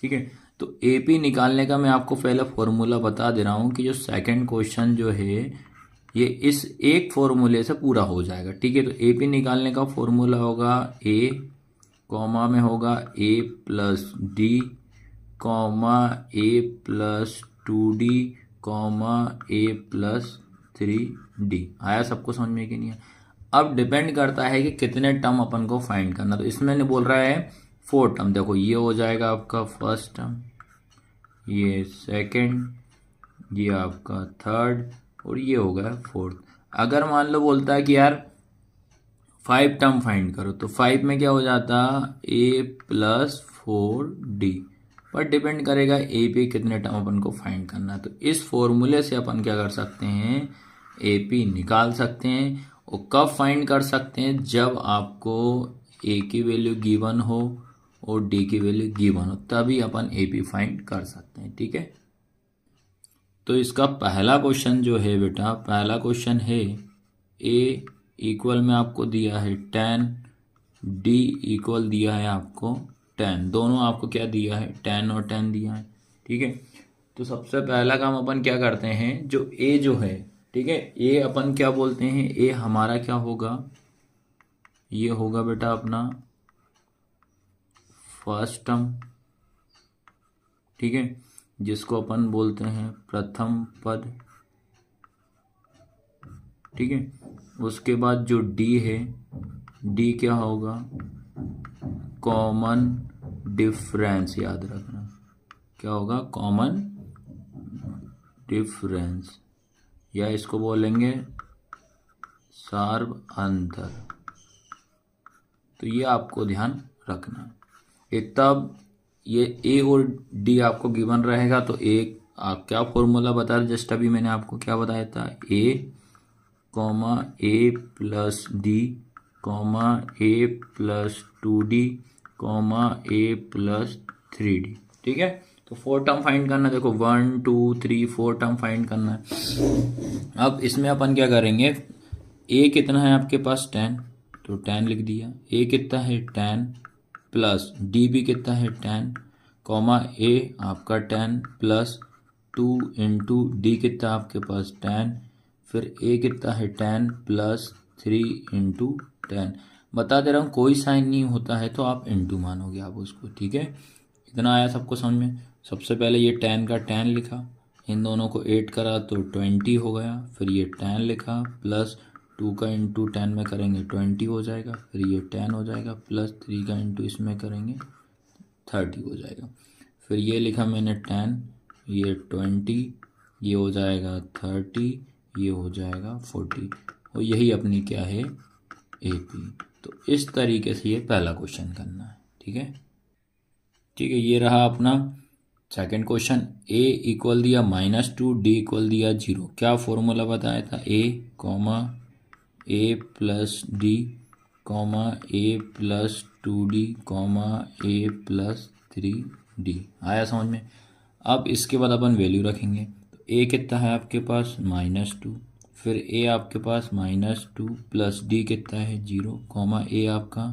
ठीक है, तो एपी निकालने का मैं आपको पहले फॉर्मूला बता दे रहा हूं कि जो सेकंड क्वेश्चन जो है ये इस एक फॉर्मूले से पूरा हो जाएगा। ठीक है, तो एपी निकालने का फॉर्मूला होगा ए कॉमा में होगा ए प्लस डी कॉमा ए प्लस 2d कॉमा ए प्लस 3d। आया सबको समझ में कि नहीं है। अब डिपेंड करता है कि कितने टर्म अपन को फाइंड करना। तो इसमें नहीं बोल रहा है 4 टर्म। देखो ये हो जाएगा आपका फर्स्ट टर्म, ये सेकंड, ये आपका थर्ड, और ये हो गया फोर्थ। अगर मान लो बोलता है कि यार 5 टर्म फाइंड करो, तो 5 में क्या हो जाता ए प्लस 4d। पर डिपेंड करेगा ए पे कितने टर्म अपन को फाइंड करना है। तो इस फॉर्मूले से अपन क्या कर सकते हैं, ए पी निकाल सकते हैं। और कब फाइंड कर सकते हैं, जब आपको ए की वैल्यू गिवन हो और डी की वैल्यू गिवन हो, तभी अपन ए पी फाइंड कर सकते हैं। ठीक है, तो इसका पहला क्वेश्चन जो है बेटा, पहला क्वेश्चन है ए इक्वल में आपको दिया है 10, डी इक्वल दिया है आपको 10। दोनों आपको क्या दिया है, 10 और 10 दिया है। ठीक है, तो सबसे पहला काम अपन क्या करते हैं, जो ए जो है, ठीक है, ए अपन क्या बोलते हैं, ए हमारा क्या होगा, ये होगा बेटा अपना फर्स्ट टर्म। ठीक है, जिसको अपन बोलते हैं प्रथम पद। ठीक है, उसके बाद जो डी है, डी क्या होगा कॉमन डिफरेंस। याद रखना क्या होगा, कॉमन डिफरेंस, या इसको बोलेंगे सार्व अंतर। तो ये आपको ध्यान रखना है। तब ये ए और डी आपको गिवन रहेगा, तो एक आप क्या फॉर्मूला बता रहे, जस्ट अभी मैंने आपको क्या बताया था, ए कॉमा ए प्लस डी कॉमा ए प्लस 2d कॉमा ए प्लस 3d। ठीक है, तो 4 टर्म फाइंड करना। देखो 1 2 3 4 टर्म फाइंड करना है। अब इसमें अपन क्या करेंगे, ए कितना है आपके पास 10, तो 10 लिख दिया। ए कितना है 10 प्लस डी भी कितना है 10 कॉमा ए आपका 10 प्लस 2 इंटू डी कितना आपके पास 10, फिर ए कितना है 10 प्लस 3 इंटू 10। बता दे रहा हूँ कोई साइन नहीं होता है तो आप इंटू मानोगे आप उसको। ठीक है, इतना आया सबको समझ में। सबसे पहले ये 10 का 10 लिखा, इन दोनों को 8 करा तो 20 हो गया। फिर ये 10 लिखा प्लस 2 का इंटू 10 में करेंगे 20 हो जाएगा। फिर ये 10 हो जाएगा प्लस 3 का इंटू इसमें करेंगे 30 हो जाएगा। फिर ये लिखा मैंने 10, ये 20, ये हो जाएगा 30, ये हो जाएगा 40। और यही अपनी क्या है एपी। तो इस तरीके से ये पहला क्वेश्चन करना है। ठीक है, ठीक है, ये रहा अपना सेकंड क्वेश्चन। ए इक्वल दिया -2, डी इक्वल दिया 0। क्या फॉर्मूला बताया था, ए कॉमा ए प्लस डी कॉमा ए प्लस 2d कॉमा ए प्लस 3d। आया समझ में। अब इसके बाद अपन वैल्यू रखेंगे। तो ए कितना है आपके पास -2, फिर ए आपके पास -2 प्लस डी कितना है 0 कॉमा ए आपका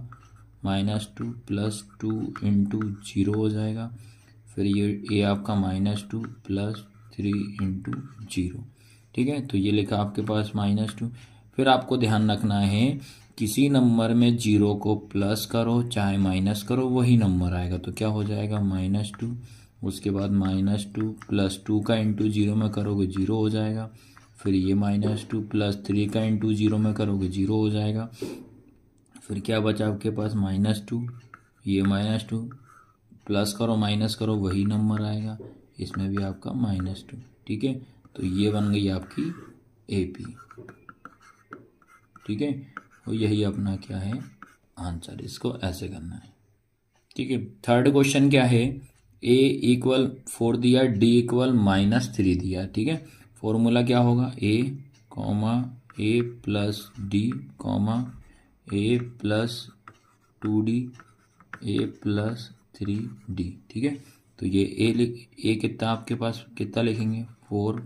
-2 प्लस 2 इंटू 0 हो जाएगा। फिर ये ए आपका -2 प्लस 3 इंटू 0। ठीक है, तो ये लिखा आपके पास -2। फिर आपको ध्यान रखना है किसी नंबर में जीरो को प्लस करो चाहे माइनस करो वही नंबर आएगा। तो क्या हो जाएगा -2, उसके बाद -2 प्लस 2 का इंटू जीरो में करोगे जीरो हो जाएगा। फिर ये -2 प्लस 3 का इंटू जीरो में करोगे जीरो हो जाएगा। फिर क्या बचा आपके पास -2, ये -2 प्लस करो माइनस करो वही नंबर आएगा, इसमें भी आपका -2। ठीक है, तो ये बन गई आपकी AP। ठीक है, और यही अपना क्या है आंसर, इसको ऐसे करना है। ठीक है, थर्ड क्वेश्चन क्या है, A = 4 दिया, D = -3 दिया। ठीक है, फॉर्मूला क्या होगा, A, A plus D, A plus 2D, A plus 3D। ठीक है, तो ये A कितना आपके पास कितना लिखेंगे 4,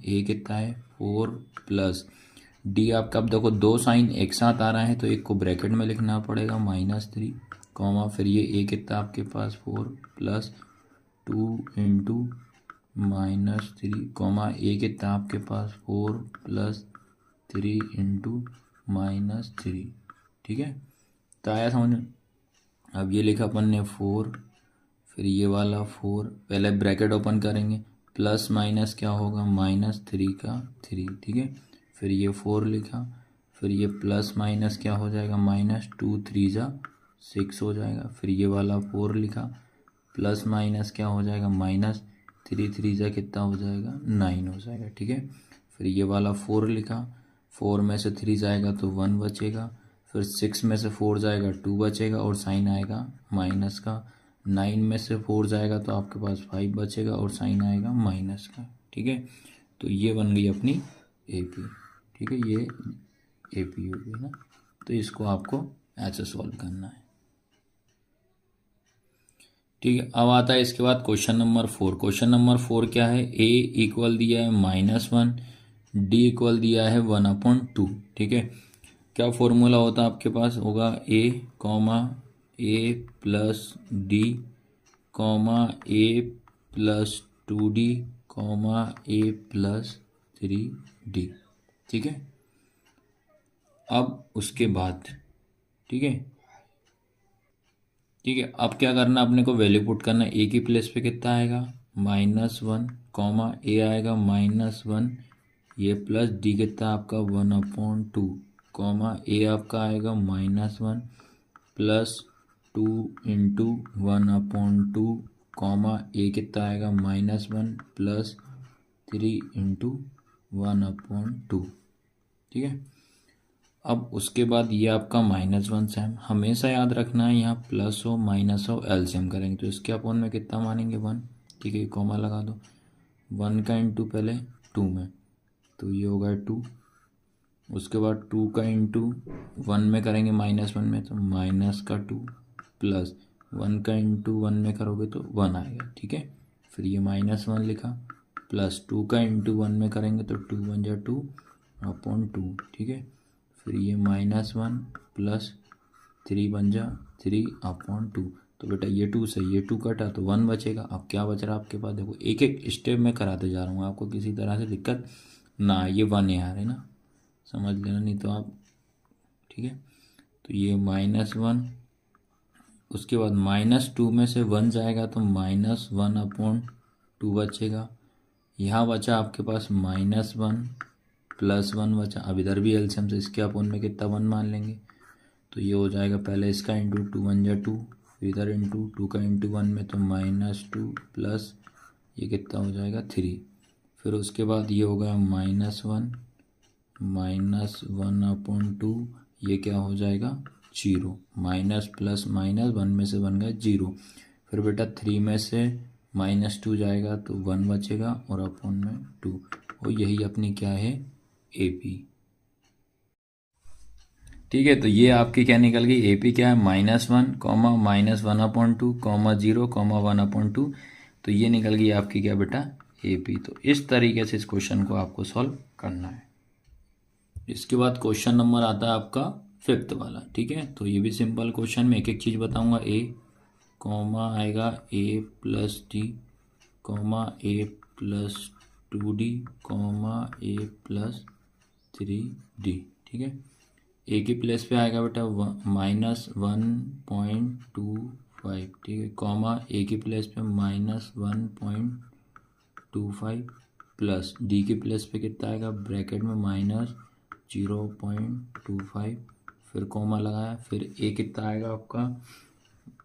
A कितना है 4 प्लस D आपका, अब देखो दो साइन एक साथ आ रहा है तो एक को ब्रैकेट में लिखना पड़ेगा -3, फिर ये A कितना आपके पास 4 प्लस 2 इंटू -3, A कितना आपके पास 4 प्लस 3 इंटू -3। ठीक है, तो आया समझ में। अब ये लिखा अपन ने 4, फिर ये वाला 4, पहले ब्रैकेट ओपन करेंगे, प्लस माइनस क्या होगा -3 का 3। ठीक है, फिर ये 4 लिखा, फिर ये प्लस माइनस क्या हो जाएगा -2 3 जा 6 हो जाएगा। फिर ये वाला 4 लिखा, प्लस माइनस क्या हो जाएगा -3 3 जा कितना हो जाएगा 9 हो जाएगा। ठीक है, फिर ये वाला 4 लिखा, 4 में से 3 जाएगा तो 1 बचेगा, फिर 6 में से 4 जाएगा 2 बचेगा और साइन आएगा माइनस का, 9 में से 4 जाएगा तो आपके पास 5 बचेगा और साइन आएगा माइनस का। ठीक है, तो ये बन गई अपनी AP। ठीक है, ये AP हो गई ना, तो इसको आपको ऐसे सॉल्व करना है। ठीक है, अब आता है इसके बाद क्वेश्चन नंबर 4। क्वेश्चन नंबर 4 क्या है, A इक्वल दिया है -1, D इक्वल दिया है 1/2। ठीक है, क्या फॉर्मूला होता है आपके पास, होगा A plus D, A plus 2D, A plus 3D। ठीक है, अब उसके बाद ठीक है, अब क्या करना, अपने को वैल्यू पुट करना, A की प्लेस पे कितना आएगा -1, A आएगा -1, ये प्लस D कितना आपका 1/2, A आपका आएगा -1 प्लस 2 इंटू 1/2, A कितना आएगा -1 प्लस 3 इंटू 1/2। ठीक है, अब उसके बाद ये आपका -1 से हमेशा याद रखना है, यहाँ प्लस हो माइनस हो एलसीएम करेंगे तो इसके अपोन में कितना मानेंगे 1। ठीक है, कॉमा लगा दो, 1 का इंटू पहले 2 में तो ये होगा 2, उसके बाद 2 का इंटू 1 में करेंगे -1 में तो -2 प्लस 1 का इंटू 1 में करोगे तो 1 आएगा। ठीक है, फिर ये -1 लिखा, प्लस 2 का इंटू 1 में करेंगे तो 2 1 जा 2/2। ठीक है, फिर ये -1 प्लस 3 बन जा 3/2। तो बेटा ये 2 से ये 2 कटा तो 1 बचेगा। अब क्या बच रहा है आपके पास, देखो एक एक स्टेप में कराते जा रहा हूँ, आपको किसी तरह से दिक्कत ना, ये 1 यार है ना, समझ लेना नहीं तो आप। ठीक है, तो ये -1, उसके बाद -2 में से 1 जाएगा तो -1/2 बचेगा। यहाँ बचा आपके पास -1 प्लस 1 बचा। अब इधर भी एलसीएम से इसके अपोन में कितना 1 मान लेंगे तो ये हो जाएगा, पहले इसका इंटू 2 1 जा 2, फिर इधर इंटू 2 का इंटू 1 में तो -2 प्लस ये कितना हो जाएगा 3, फिर उसके बाद ये होगा -1 -1/2, ये क्या हो जाएगा 0, माइनस प्लस माइनस 1 में से बन गया 0। फिर बेटा 3 में से -2 जाएगा तो 1 बचेगा और अपोन में 2, और यही अपनी क्या है AP। ठीक है, तो ये आपकी क्या निकल गई AP क्या है -1, -1/2, 0, 1/2। तो ये निकल गई आपकी क्या बेटा AP। तो इस तरीके से इस क्वेश्चन को आपको सॉल्व करना है। इसके बाद क्वेश्चन नंबर आता है आपका 5th वाला। ठीक है, तो ये भी सिंपल क्वेश्चन में एक एक चीज़ बताऊंगा, आएगा A plus D, A plus 2D, A plus 3D। ठीक है, ए की प्लेस पे आएगा बेटा -1.25, ठीक है, कॉमा ए की प्लेस पे -1.25 प्लस डी की प्लेस पे कितना आएगा ब्रैकेट में -0.25, फिर कॉमा लगाया, फिर ए कितना आएगा आपका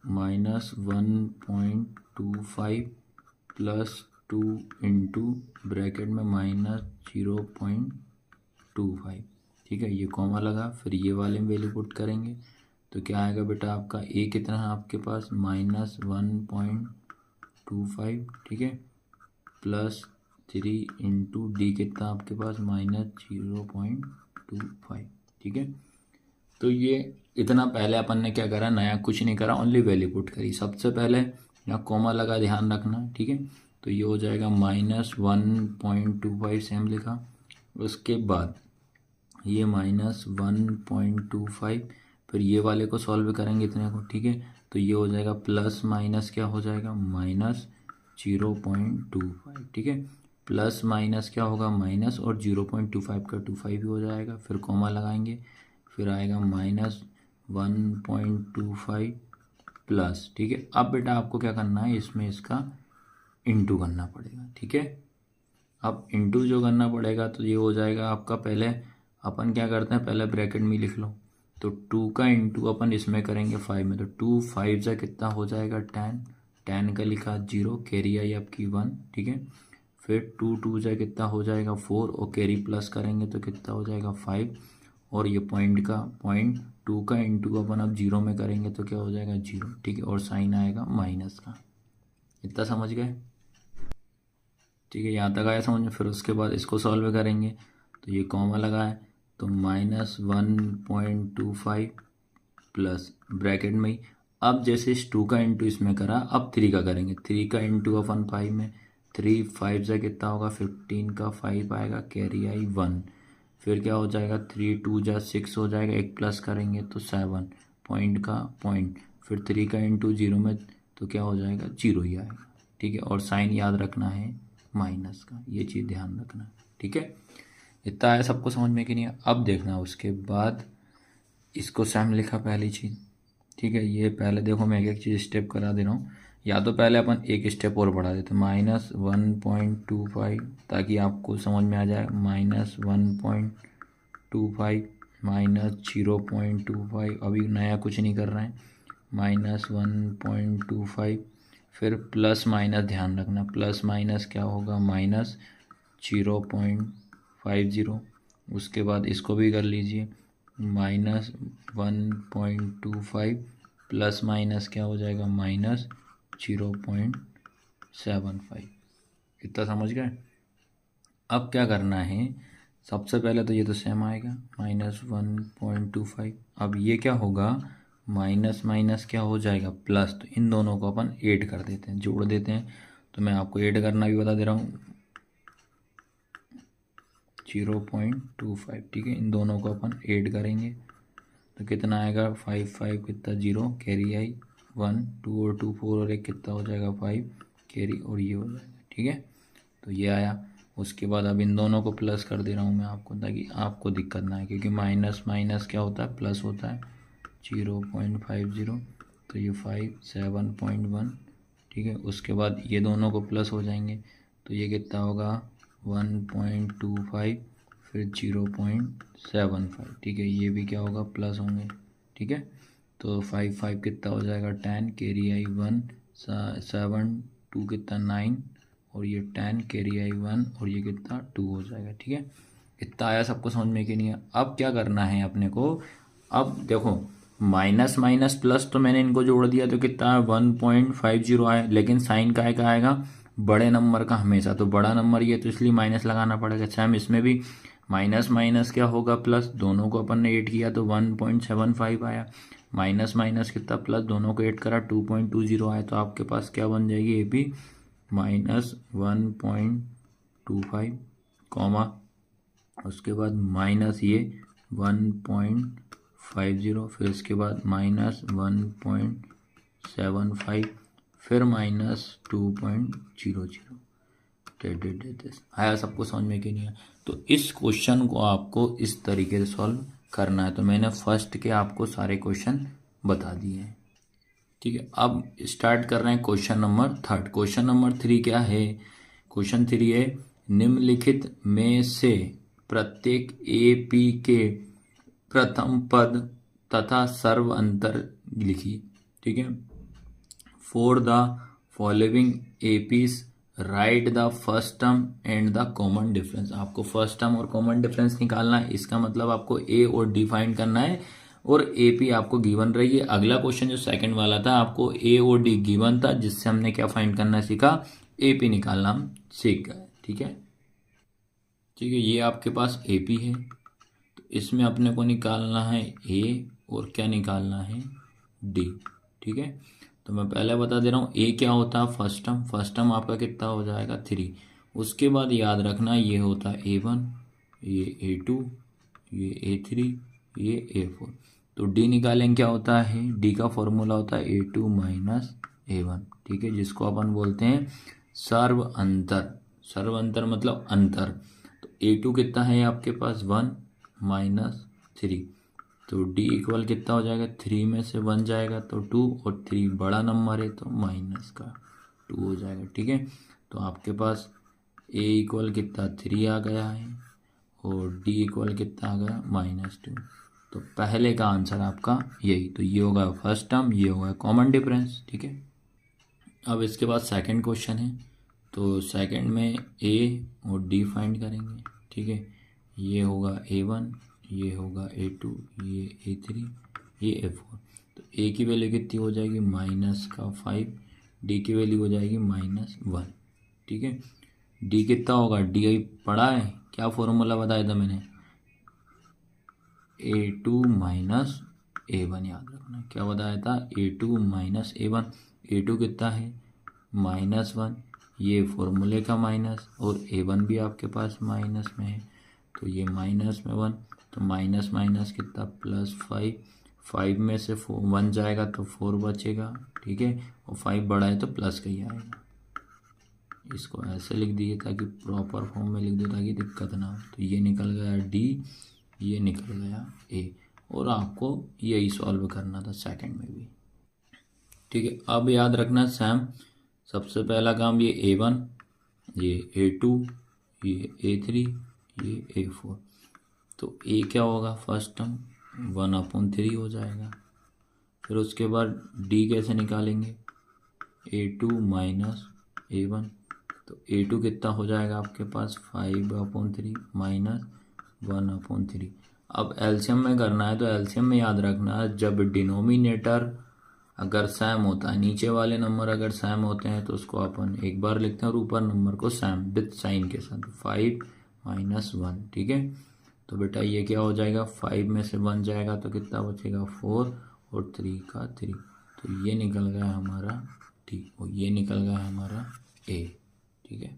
-1.25 प्लस 2 इंटू ब्रैकेट में -0.25, ठीक है, ये कॉमा लगा, फिर ये वाले में वैल्यू पुट करेंगे तो क्या आएगा बेटा आपका ए कितना है आपके पास -1.25, ठीक है, प्लस 3 इंटू डी कितना आपके पास -0.25, ठीक है। तो ये इतना पहले अपन ने क्या करा, नया कुछ नहीं करा, ओनली वैल्यू पुट करी। सबसे पहले यहाँ कॉमा लगा, ध्यान रखना, ठीक है। तो ये हो जाएगा -1.25 सेम लिखा, उसके बाद ये -1.25, फिर ये वाले को सॉल्व करेंगे इतने को, ठीक है। तो ये हो जाएगा प्लस माइनस क्या हो जाएगा -0.25, ठीक है, प्लस माइनस क्या होगा माइनस, और 0.25 का 25 भी हो जाएगा, फिर कॉमा लगाएंगे, फिर आएगा -1.25 प्लस, ठीक है। अब बेटा आपको क्या करना है, इसमें इसका इंटू करना पड़ेगा, ठीक है। अब इंटू जो करना पड़ेगा तो ये हो जाएगा आपका, पहले अपन क्या करते हैं, पहले ब्रैकेट में लिख लो, तो 2 का इंटू अपन इसमें करेंगे 5 में, तो 2 5 जा कितना हो जाएगा 10, 10 का लिखा 0, कैरी आई आपकी 1, ठीक है। फिर 2 2 जा कितना हो जाएगा 4, और कैरी प्लस करेंगे तो कितना हो जाएगा 5, और ये पॉइंट 2 का इंटू अपन अब 0 में करेंगे तो क्या हो जाएगा 0, ठीक है, और साइन आएगा माइनस का। इतना समझ गए, ठीक है, यहाँ तक आया समझ में। फिर उसके बाद इसको सॉल्व करेंगे तो ये कॉमा लगा है, तो -1.25 प्लस ब्रैकेट में ही, अब जैसे इस 2 का इंटू इसमें करा, अब 3 का करेंगे, 3 का इंटू अपन 5 में, 3 5 से कितना होगा 15 का 5 आएगा, कैरी आई 1, फिर क्या हो जाएगा 3 2 जा 6 हो जाएगा, एक प्लस करेंगे तो 7, पॉइंट का पॉइंट, फिर 3 का इंटू 0 में तो क्या हो जाएगा 0 ही आएगा, ठीक है, और साइन याद रखना है माइनस का, ये चीज़ ध्यान रखना, ठीक है। इतना है सबको समझ में कि नहीं। अब देखना उसके बाद इसको सेम लिखा पहली चीज़, ठीक है। ये पहले देखो मैं एक एक चीज़ स्टेप करा दे रहा हूँ, या तो पहले अपन एक स्टेप और बढ़ा देते -1.25 ताकि आपको समझ में आ जाए, -1.25 -0.25, अभी नया कुछ नहीं कर रहे हैं, -1.25, फिर प्लस माइनस ध्यान रखना, प्लस माइनस क्या होगा -0.50, उसके बाद इसको भी कर लीजिए -1.25 प्लस माइनस क्या हो जाएगा -0.75। इतना समझ गए। अब क्या करना है, सबसे पहले तो ये तो सेम आएगा -1.25, अब ये क्या होगा माइनस माइनस क्या हो जाएगा प्लस, तो इन दोनों को अपन ऐड कर देते हैं, जोड़ देते हैं। तो मैं आपको ऐड करना भी बता दे रहा हूँ, 0.25, ठीक है, इन दोनों को अपन ऐड करेंगे तो कितना आएगा 5 5 कितना 0, कैरी आई 1, 2 और 2 4 और 1 कितना हो जाएगा 5, कैरी, और ये हो जाएगा, ठीक है। तो ये आया, उसके बाद अब इन दोनों को प्लस कर दे रहा हूँ मैं आपको, ताकि आपको दिक्कत ना आए, क्योंकि माइनस माइनस क्या होता है प्लस होता है, 0.50, तो ये 5 7.1, ठीक है। उसके बाद ये दोनों को प्लस हो जाएंगे तो ये कितना होगा 1.25, फिर 0.75, ठीक है, ये भी क्या होगा प्लस होंगे, ठीक है। तो 5 5 कितना हो जाएगा 10, कैरी आई 1, 7 2 कितना 9, और ये 10 कैरी आई 1, और ये कितना 2 हो जाएगा, ठीक है। इतना आया सबको समझ में कि नहीं है। अब क्या करना है अपने को, अब देखो माइनस माइनस प्लस तो मैंने इनको जोड़ दिया तो कितना 1.50 आया, लेकिन साइन का आएगा बड़े नंबर का हमेशा, तो बड़ा नंबर ये तो इसलिए माइनस लगाना पड़ेगा। सेम इसमें भी माइनस माइनस क्या होगा प्लस, दोनों को अपन ने ऐड किया तो 1.75 आया, माइनस माइनस कितना प्लस, दोनों को ऐड करा 2.20 आया, तो आपके पास क्या बन जाएगी ये भी -1.25 कॉमा, उसके बाद माइनस ये 1.50, फिर इसके बाद -1.75, फिर -2.00। आया सबको समझ में कि नहीं है। तो इस क्वेश्चन को आपको इस तरीके से सॉल्व करना है। तो मैंने फर्स्ट के आपको सारे क्वेश्चन बता दिए हैं, ठीक है। अब स्टार्ट कर रहे हैं क्वेश्चन नंबर 3। क्वेश्चन नंबर 3 क्या है? क्वेश्चन 3 है, निम्नलिखित में से प्रत्येक एपी के प्रथम पद तथा सर्व अंतर लिखिए, ठीक है। For the following APs right the first term and the common difference. आपको फर्स्ट टर्म और कॉमन डिफरेंस निकालना है। इसका मतलब आपको ए और डी फाइंड करना है और एपी आपको गिवन रही है। अगला क्वेश्चन जो सेकंड वाला था, आपको ए और डी गिवन था, जिससे हमने क्या फाइंड करना सीखा, एपी निकालना हम सीख गए, ठीक है। ठीक है, ये आपके पास एपी है, तो इसमें अपने को निकालना है ए और क्या निकालना है, डी, ठीक है। तो मैं पहले बता दे रहा हूँ, ए क्या होता है, फर्स्ट टर्म। फर्स्ट टर्म आपका कितना हो जाएगा, 3। उसके बाद याद रखना ये होता है A1, ये A2, ये A3, ये A4। तो डी निकालेंगे, क्या होता है, डी का फॉर्मूला होता है A2 माइनस A1, ठीक है, जिसको अपन बोलते हैं सर्व अंतर। सर्व अंतर मतलब अंतर। तो A2 कितना है आपके पास, 1 माइनस 3। तो d इक्वल कितना हो जाएगा, 3 में से 1 जाएगा तो 2, और 3 बड़ा नंबर है तो माइनस का 2 हो जाएगा, ठीक है। तो आपके पास a इक्वल कितना 3 आ गया है और d इक्वल कितना आ गया, -2। तो पहले का आंसर आपका यही। तो ये होगा फर्स्ट टर्म, ये होगा कॉमन डिफरेंस, ठीक है। अब इसके बाद सेकंड क्वेश्चन है। तो सेकंड में a और d फाइंड करेंगे, ठीक है। ये होगा A1, ये होगा A2, ये A3, ये A4। तो A की वैल्यू कितनी हो जाएगी, -5, D की वैल्यू हो जाएगी -1, ठीक है। D कितना होगा, D पढ़ा है, क्या फॉर्मूला बताया था मैंने, A2 माइनस A1, याद रखना क्या बताया था, A2 माइनस A1। A2 कितना है, -1, ये फॉर्मूले का माइनस, और A1 भी आपके पास माइनस में है, तो ये माइनस में 1, तो माइनस माइनस कितना, +5। 5 में से 1 जाएगा तो 4 बचेगा, ठीक है, और 5 बड़ा है तो प्लस का ही आएगा। इसको ऐसे लिख दिए ताकि प्रॉपर फॉर्म में लिख दो ताकि दिक्कत ना हो। तो ये निकल गया डी, ये निकल गया ए, और आपको यही सॉल्व करना था सेकंड में भी, ठीक है। अब याद रखना सैम, सबसे पहला काम ये A1, ये A2, ये A3, ये A4। तो ए क्या होगा, फर्स्ट टर्म 1/3 हो जाएगा। फिर उसके बाद डी कैसे निकालेंगे, A2 माइनस A1। तो A2 कितना हो जाएगा आपके पास, 5/3 माइनस 1/3। अब एलसीएम में करना है, तो एलसीएम में याद रखना जब डिनोमिनेटर अगर सेम होता है, नीचे वाले नंबर अगर सेम होते हैं तो उसको अपन एक बार लिखते हैं और ऊपर नंबर को सेम विथ साइन के साथ, 5 - 1, ठीक है। तो बेटा ये क्या हो जाएगा, 5 में से 1 जाएगा तो कितना बचेगा, 4, और 3 का 3। तो ये निकल गया हमारा डी, और ये निकल गया हमारा ए, ठीक है।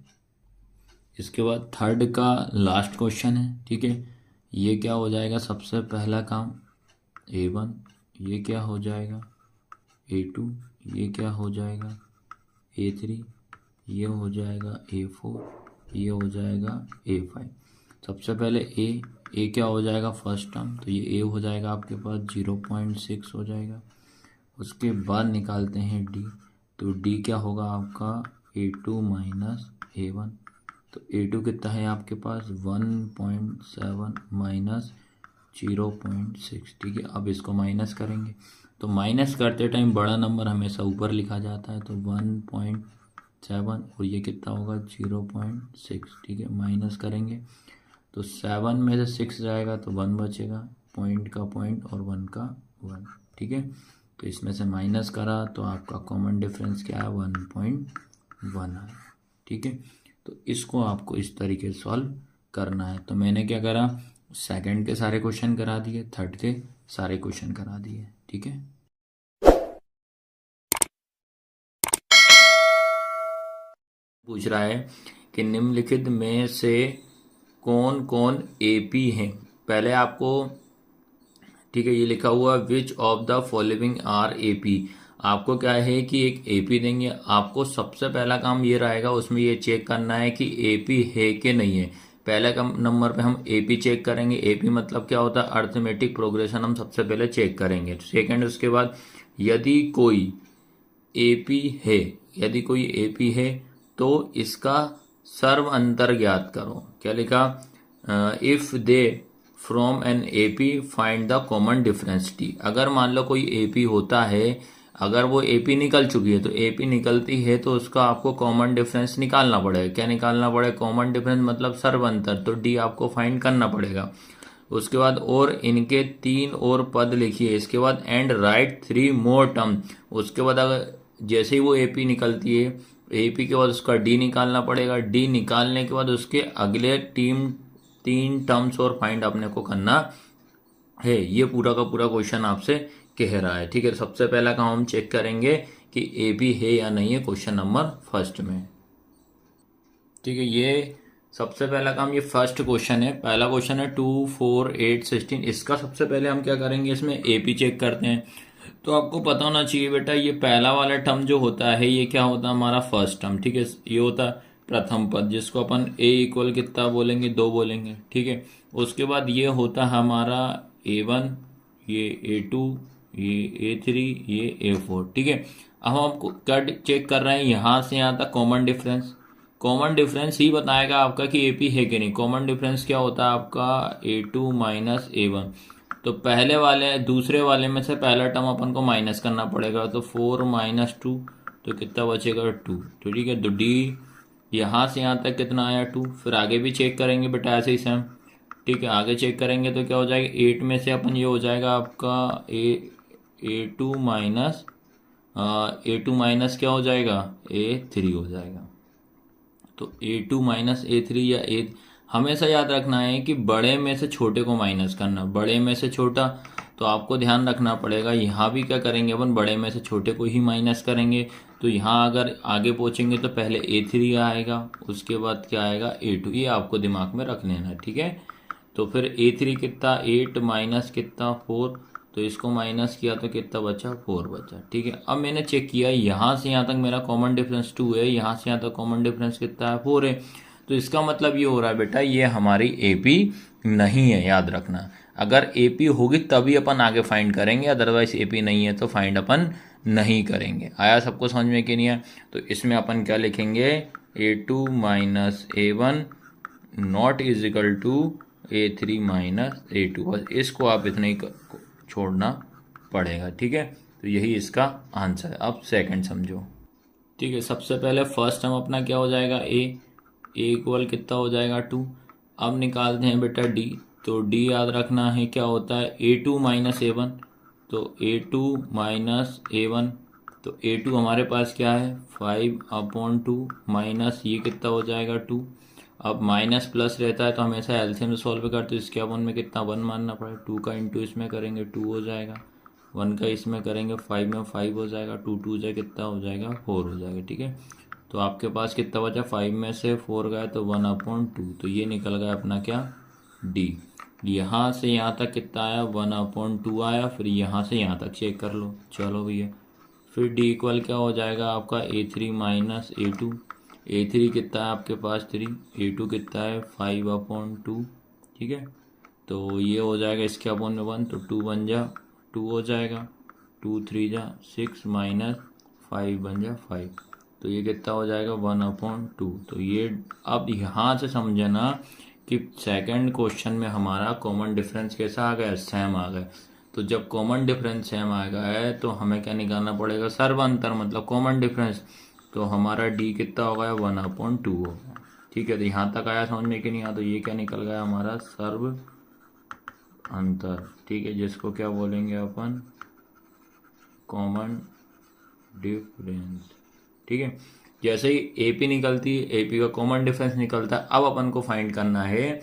इसके बाद थर्ड का लास्ट क्वेश्चन है, ठीक है। ये क्या हो जाएगा, सबसे पहला काम A1, ये क्या हो जाएगा A2, ये क्या हो जाएगा A3, ये हो जाएगा A4, ये हो जाएगा A5। सबसे पहले ए क्या हो जाएगा, फर्स्ट टर्म, तो ये A हो जाएगा आपके पास 0.6 हो जाएगा। उसके बाद निकालते हैं डी, तो डी क्या होगा आपका A2 माइनस A1। तो A2 कितना है आपके पास 1.7 माइनस 0.6, ठीक है। अब इसको माइनस करेंगे, तो माइनस करते टाइम बड़ा नंबर हमेशा ऊपर लिखा जाता है, तो 1.7 और ये कितना होगा 0.6, ठीक है। माइनस करेंगे तो 7 में से 6 जाएगा तो 1 बचेगा, पॉइंट का पॉइंट और 1 का 1, ठीक है। तो इसमें से माइनस करा तो आपका कॉमन डिफरेंस क्या है, 1.1 आया, ठीक है। तो इसको आपको इस तरीके से सॉल्व करना है। तो मैंने क्या करा, सेकंड के सारे क्वेश्चन करा दिए, थर्ड के सारे क्वेश्चन करा दिए, ठीक है। पूछ रहा है कि निम्नलिखित में से कौन कौन एपी हैं। पहले आपको, ठीक है, ये लिखा हुआ which of the following are AP. आपको क्या है कि एक एपी देंगे, आपको सबसे पहला काम ये रहेगा उसमें ये चेक करना है कि एपी है कि नहीं है। पहले नंबर पे हम एपी चेक करेंगे। एपी मतलब क्या होता है, अर्थमेटिक प्रोग्रेशन हम सबसे पहले चेक करेंगे। सेकंड, उसके बाद यदि कोई एपी है, यदि कोई एपी है तो इसका सर्व अंतर ज्ञात करो। क्या लिखा, if they from an AP find the common difference T. अगर मान लो कोई एपी होता है, अगर वो एपी निकल चुकी है तो एपी निकलती है तो उसका आपको कॉमन डिफरेंस निकालना पड़ेगा। क्या निकालना पड़ेगा, कॉमन डिफरेंस मतलब सर्व अंतर, तो डी आपको फाइंड करना पड़ेगा। उसके बाद और इनके 3 और पद लिखिए। इसके बाद एंड राइट 3 मोर टर्म। उसके बाद अगर जैसे ही वो एपी निकलती है, एपी के बाद उसका डी निकालना पड़ेगा। डी निकालने के बाद उसके अगले 3 टर्म्स और फाइंड अपने को करना है। ये पूरा का पूरा क्वेश्चन आपसे कह रहा है। ठीक है, सबसे पहला काम हम चेक करेंगे कि एपी है या नहीं है क्वेश्चन नंबर फर्स्ट में। ठीक है, ये सबसे पहला काम, ये फर्स्ट क्वेश्चन है। पहला क्वेश्चन है 2, 4, 8, 16। इसका सबसे पहले हम क्या करेंगे, इसमें एपी चेक करते हैं। तो आपको पता होना चाहिए बेटा, ये पहला वाला टर्म जो होता है ये क्या होता है, हमारा फर्स्ट टर्म। ठीक है, ये होता है प्रथम पद, जिसको अपन ए इक्वल कितना बोलेंगे, 2 बोलेंगे। ठीक है, उसके बाद ये होता है हमारा A1, ये A2, ये A3, ये A4। ठीक है, अब हम क्या चेक कर रहे हैं, यहाँ से यहाँ तक कॉमन डिफरेंस। कॉमन डिफरेंस ही बताएगा आपका कि एपी है कि नहीं। कॉमन डिफरेंस क्या होता है आपका, A2 माइनस A1। तो पहले वाले दूसरे वाले में से पहला टर्म अपन को माइनस करना पड़ेगा, तो 4 माइनस 2 तो कितना बचेगा, 2। तो ठीक है, तो डी यहाँ से यहाँ तक कितना आया, 2। फिर आगे भी चेक करेंगे बेटा ऐसे ही सेम। ठीक है, आगे चेक करेंगे तो क्या हो जाएगा, 8 में से अपन ये हो जाएगा आपका A2 माइनस A2 माइनस क्या हो जाएगा, A3 हो जाएगा। तो A2 माइनस A3 या A, हमेशा याद रखना है कि बड़े में से छोटे को माइनस करना। बड़े में से छोटा, तो आपको ध्यान रखना पड़ेगा यहाँ भी क्या करेंगे अपन, बड़े में से छोटे को ही माइनस करेंगे। तो यहाँ अगर आगे पहुँचेंगे तो पहले A3 आएगा, उसके बाद क्या आएगा, A2। ये आपको दिमाग में रख लेना है। ठीक है, तो फिर A3 कितना, 8 माइनस कितना, 4। तो इसको माइनस किया तो कितना बचा, 4 बचा। ठीक है, अब मैंने चेक किया यहाँ से यहाँ तक मेरा कॉमन डिफरेंस 2 है, यहाँ से यहाँ तक कॉमन डिफरेंस कितना है, 4 है। तो इसका मतलब ये हो रहा है बेटा, ये हमारी एपी नहीं है, याद रखना। अगर एपी होगी तभी अपन आगे फाइंड करेंगे, अदरवाइज एपी नहीं है तो फाइंड अपन नहीं करेंगे। आया सबको समझ में कि नहीं है? तो इसमें अपन क्या लिखेंगे, A2 minus A1 not is equal to A3 minus A2। बस इसको आप इतना ही छोड़ना पड़ेगा। ठीक है, तो यही इसका आंसर है। अब सेकंड समझो। ठीक है, सबसे पहले फर्स्ट टर्म अपना क्या हो जाएगा, ए इक्वल कितना हो जाएगा, 2। अब निकालते हैं बेटा डी। तो डी याद रखना है क्या होता है, A2 माइनस A1। तो A2 माइनस A1, तो A2 हमारे पास क्या है, 5/2 माइनस ये कितना हो जाएगा, 2। अब माइनस प्लस रहता है तो हमेशा एलसीएम सॉल्व करते हैं। इसके अपन में कितना 1 मानना पड़ेगा, 2 का इंटू इसमें करेंगे 2 हो जाएगा, 1 का इसमें करेंगे 5 में 5 हो जाएगा, 2 2 जाए कितना हो जाएगा, 4 हो जाएगा। ठीक है, तो आपके पास कितना बचा, 5 में से 4 गया तो 1/2। तो ये निकल गया अपना क्या, डी। यहाँ से यहाँ तक कितना आया, 1/2 आया। फिर यहाँ से यहाँ तक चेक कर लो, चलो भैया। फिर डी इक्वल क्या हो जाएगा आपका, A3 माइनस A2। A3 कितना है आपके पास 3, A2 कितना है 5/2। ठीक है, तो ये हो जाएगा इसके अपॉन में 1, तो 2 बन जा 2 हो जाएगा, 2 3 जा 6 माइनस 5 बन जा 5। तो ये कितना हो जाएगा, 1/2। तो ये अब यहाँ से समझना कि सेकंड क्वेश्चन में हमारा कॉमन डिफरेंस कैसा आ गया, सेम आ गया। तो जब कॉमन डिफरेंस सेम आ गया है तो हमें क्या निकालना पड़ेगा, सर्व अंतर मतलब कॉमन डिफरेंस। तो हमारा डी कितना हो गया, 1/2 हो गया। ठीक है, तो यहाँ तक आया समझ में कि नहीं आया? तो ये क्या निकल गया हमारा, सर्व अंतर। ठीक है, जिसको क्या बोलेंगे अपन, कॉमन डिफरेंस। ठीक है, जैसे ही एपी निकलती है, एपी का कॉमन डिफरेंस निकलता है। अब अपन को फाइंड करना है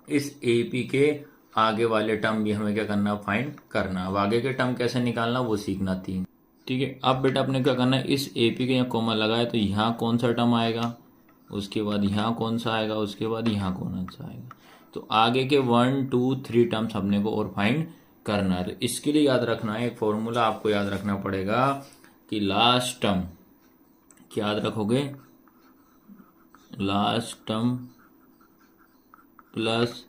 इस एपी के आगे वाले टर्म भी हमें क्या करना, फाइंड करना। अब आगे के टर्म कैसे निकालना वो सीखना 3। ठीक है, अब बेटा अपने क्या करना है, इस एपी के यहाँ कॉमन लगाए तो यहाँ कौन सा टर्म आएगा, उसके बाद यहाँ कौन सा आएगा, उसके बाद यहाँ कौन सा आएगा। तो आगे के 1 2 3 टर्म्स अपने को और फाइंड करना है। तो इसके लिए याद रखना है, एक फॉर्मूला आपको याद रखना पड़ेगा कि लास्ट टर्म, क्या याद रखोगे, last term plus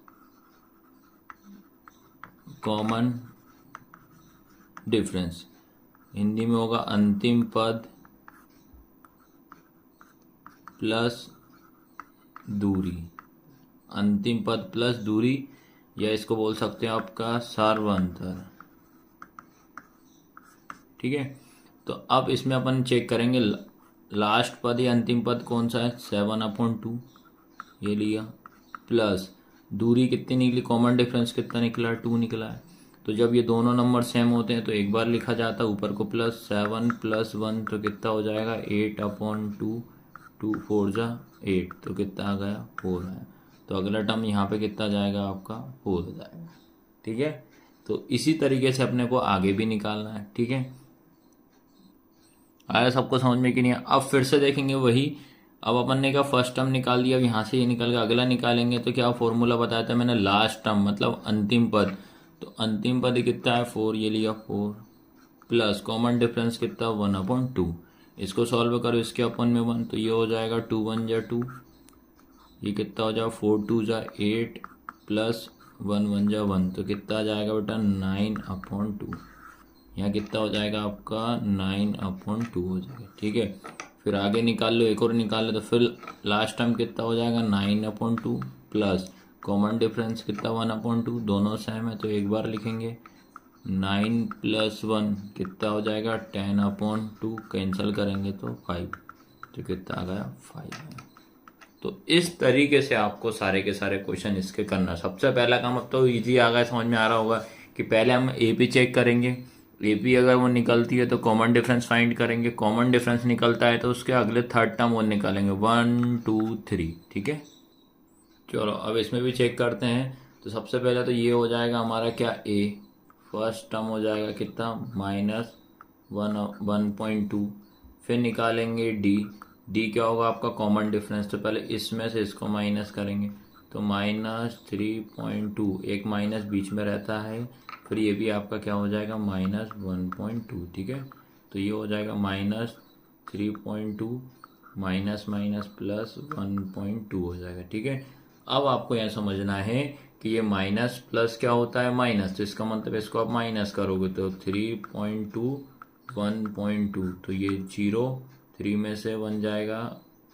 common difference, Hindi में होगा अंतिम पद प्लस दूरी, अंतिम पद प्लस दूरी, या इसको बोल सकते हैं आपका सार्वंतर। ठीक है, तो अब इसमें अपन चेक करेंगे लास्ट पद या अंतिम पद कौन सा है, 7/2 ये लिया, प्लस दूरी कितनी निकली, कॉमन डिफरेंस कितना निकला, 2 निकला है। तो जब ये दोनों नंबर सेम होते हैं तो एक बार लिखा जाता है, ऊपर को प्लस 7 + 1 तो कितना हो जाएगा 8/2, 2 4 जा 8 तो कितना आ गया 4 आया। तो अगला टर्म यहाँ पे कितना जाएगा आपका 4 हो जाएगा। ठीक है, तो इसी तरीके से अपने को आगे भी निकालना है। ठीक है, आया सबको समझ में कि नहीं? अब फिर से देखेंगे वही, अब अपन ने क्या फर्स्ट टर्म निकाल दिया, अब यहाँ से ये निकल गया, अगला निकालेंगे तो क्या फॉर्मूला बताया था मैंने, लास्ट टर्म मतलब अंतिम पद। तो अंतिम पद कितना है 4, ये लिया 4, प्लस कॉमन डिफरेंस कितना 1/2, इसको सॉल्व करो, इसके अपन में 1 तो ये हो जाएगा 2 1 जा 2, ये कितना हो जाएगा 4 2 जा 8 प्लस 1 1 जा 1 तो कितना आ जाएगा बेटा 9/2, यहाँ कितना हो जाएगा आपका 9/2 हो जाएगा। ठीक है, फिर आगे निकाल लो, एक और निकाल लो, तो फिर लास्ट टाइम कितना हो जाएगा 9/2 प्लस कॉमन डिफरेंस कितना 1/2, दोनों सेम है तो एक बार लिखेंगे, 9 + 1 कितना हो जाएगा 10/2, कैंसिल करेंगे तो 5, तो कितना आ गया 5 है। तो इस तरीके से आपको सारे के सारे क्वेश्चन इसके करना। सबसे पहला काम अब तो इजी आ गया, समझ में आ रहा होगा कि पहले हम एपी चेक करेंगे, एपी अगर वो निकलती है तो कॉमन डिफरेंस फाइंड करेंगे, कॉमन डिफरेंस निकलता है तो उसके अगले थर्ड टर्म वो निकालेंगे 1 2 3। ठीक है, चलो अब इसमें भी चेक करते हैं। तो सबसे पहले तो ये हो जाएगा हमारा क्या ए, फर्स्ट टर्म हो जाएगा कितना -1/2, फिर निकालेंगे डी, डी क्या होगा आपका कॉमन डिफरेंस, तो पहले इसमें से इसको माइनस करेंगे तो -3.2, एक माइनस बीच में रहता है, फिर ये भी आपका क्या हो जाएगा -1.2। ठीक है, तो ये हो जाएगा -3.2 माइनस माइनस प्लस 1.2 हो जाएगा। ठीक है, अब आपको यह समझना है कि ये माइनस प्लस क्या होता है माइनस, तो इसका मतलब इसको आप माइनस करोगे तो 3.2 1.2 तो ये 0, 3 में से 1 जाएगा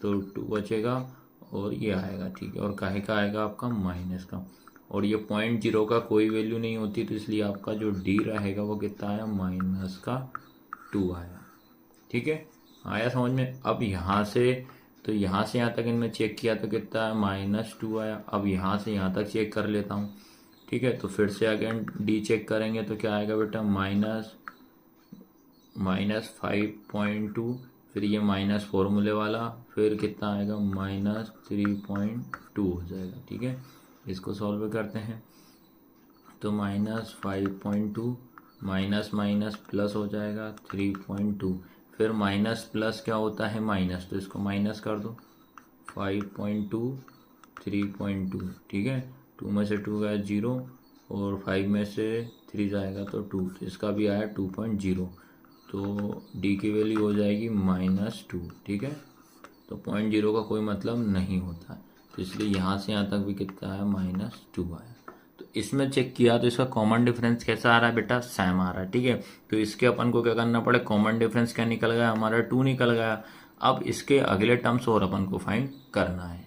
तो 2 बचेगा और ये आएगा। ठीक है, और काहे का आएगा आपका माइनस का, और ये 0.0 का कोई वैल्यू नहीं होती तो इसलिए आपका जो डी रहेगा वो कितना आया -2 आया। ठीक है, आया समझ में? अब यहाँ से तो यहाँ से यहाँ तक इनमें चेक किया तो कितना है -2 आया। अब यहाँ से यहाँ तक चेक कर लेता हूँ। ठीक है, तो फिर से अगेन डी चेक करेंगे तो क्या आएगा बेटा -5.2, फिर ये माइनस फॉर्मूले वाला, फिर कितना आएगा -3.2 हो जाएगा। ठीक है, इसको सॉल्व करते हैं तो -5.2 माइनस माइनस प्लस हो जाएगा 3.2, फिर माइनस प्लस क्या होता है माइनस, तो इसको माइनस कर दो 5.2 3.2। ठीक है, 2 में से 2 गया 0 और 5 में से 3 जाएगा तो 2, तो इसका भी आया 2.0, तो डी की वैल्यू हो जाएगी -2। ठीक है, तो 0.0 का कोई मतलब नहीं होता है, तो इसलिए यहाँ से यहाँ तक भी कितना आया -2 आया। तो इसमें चेक किया तो इसका कॉमन डिफरेंस कैसा आ रहा है बेटा, सेम आ रहा है। ठीक है, तो इसके अपन को क्या करना पड़े, कॉमन डिफरेंस क्या निकल गया हमारा 2 निकल गया। अब इसके अगले टर्म्स और अपन को फाइंड करना है।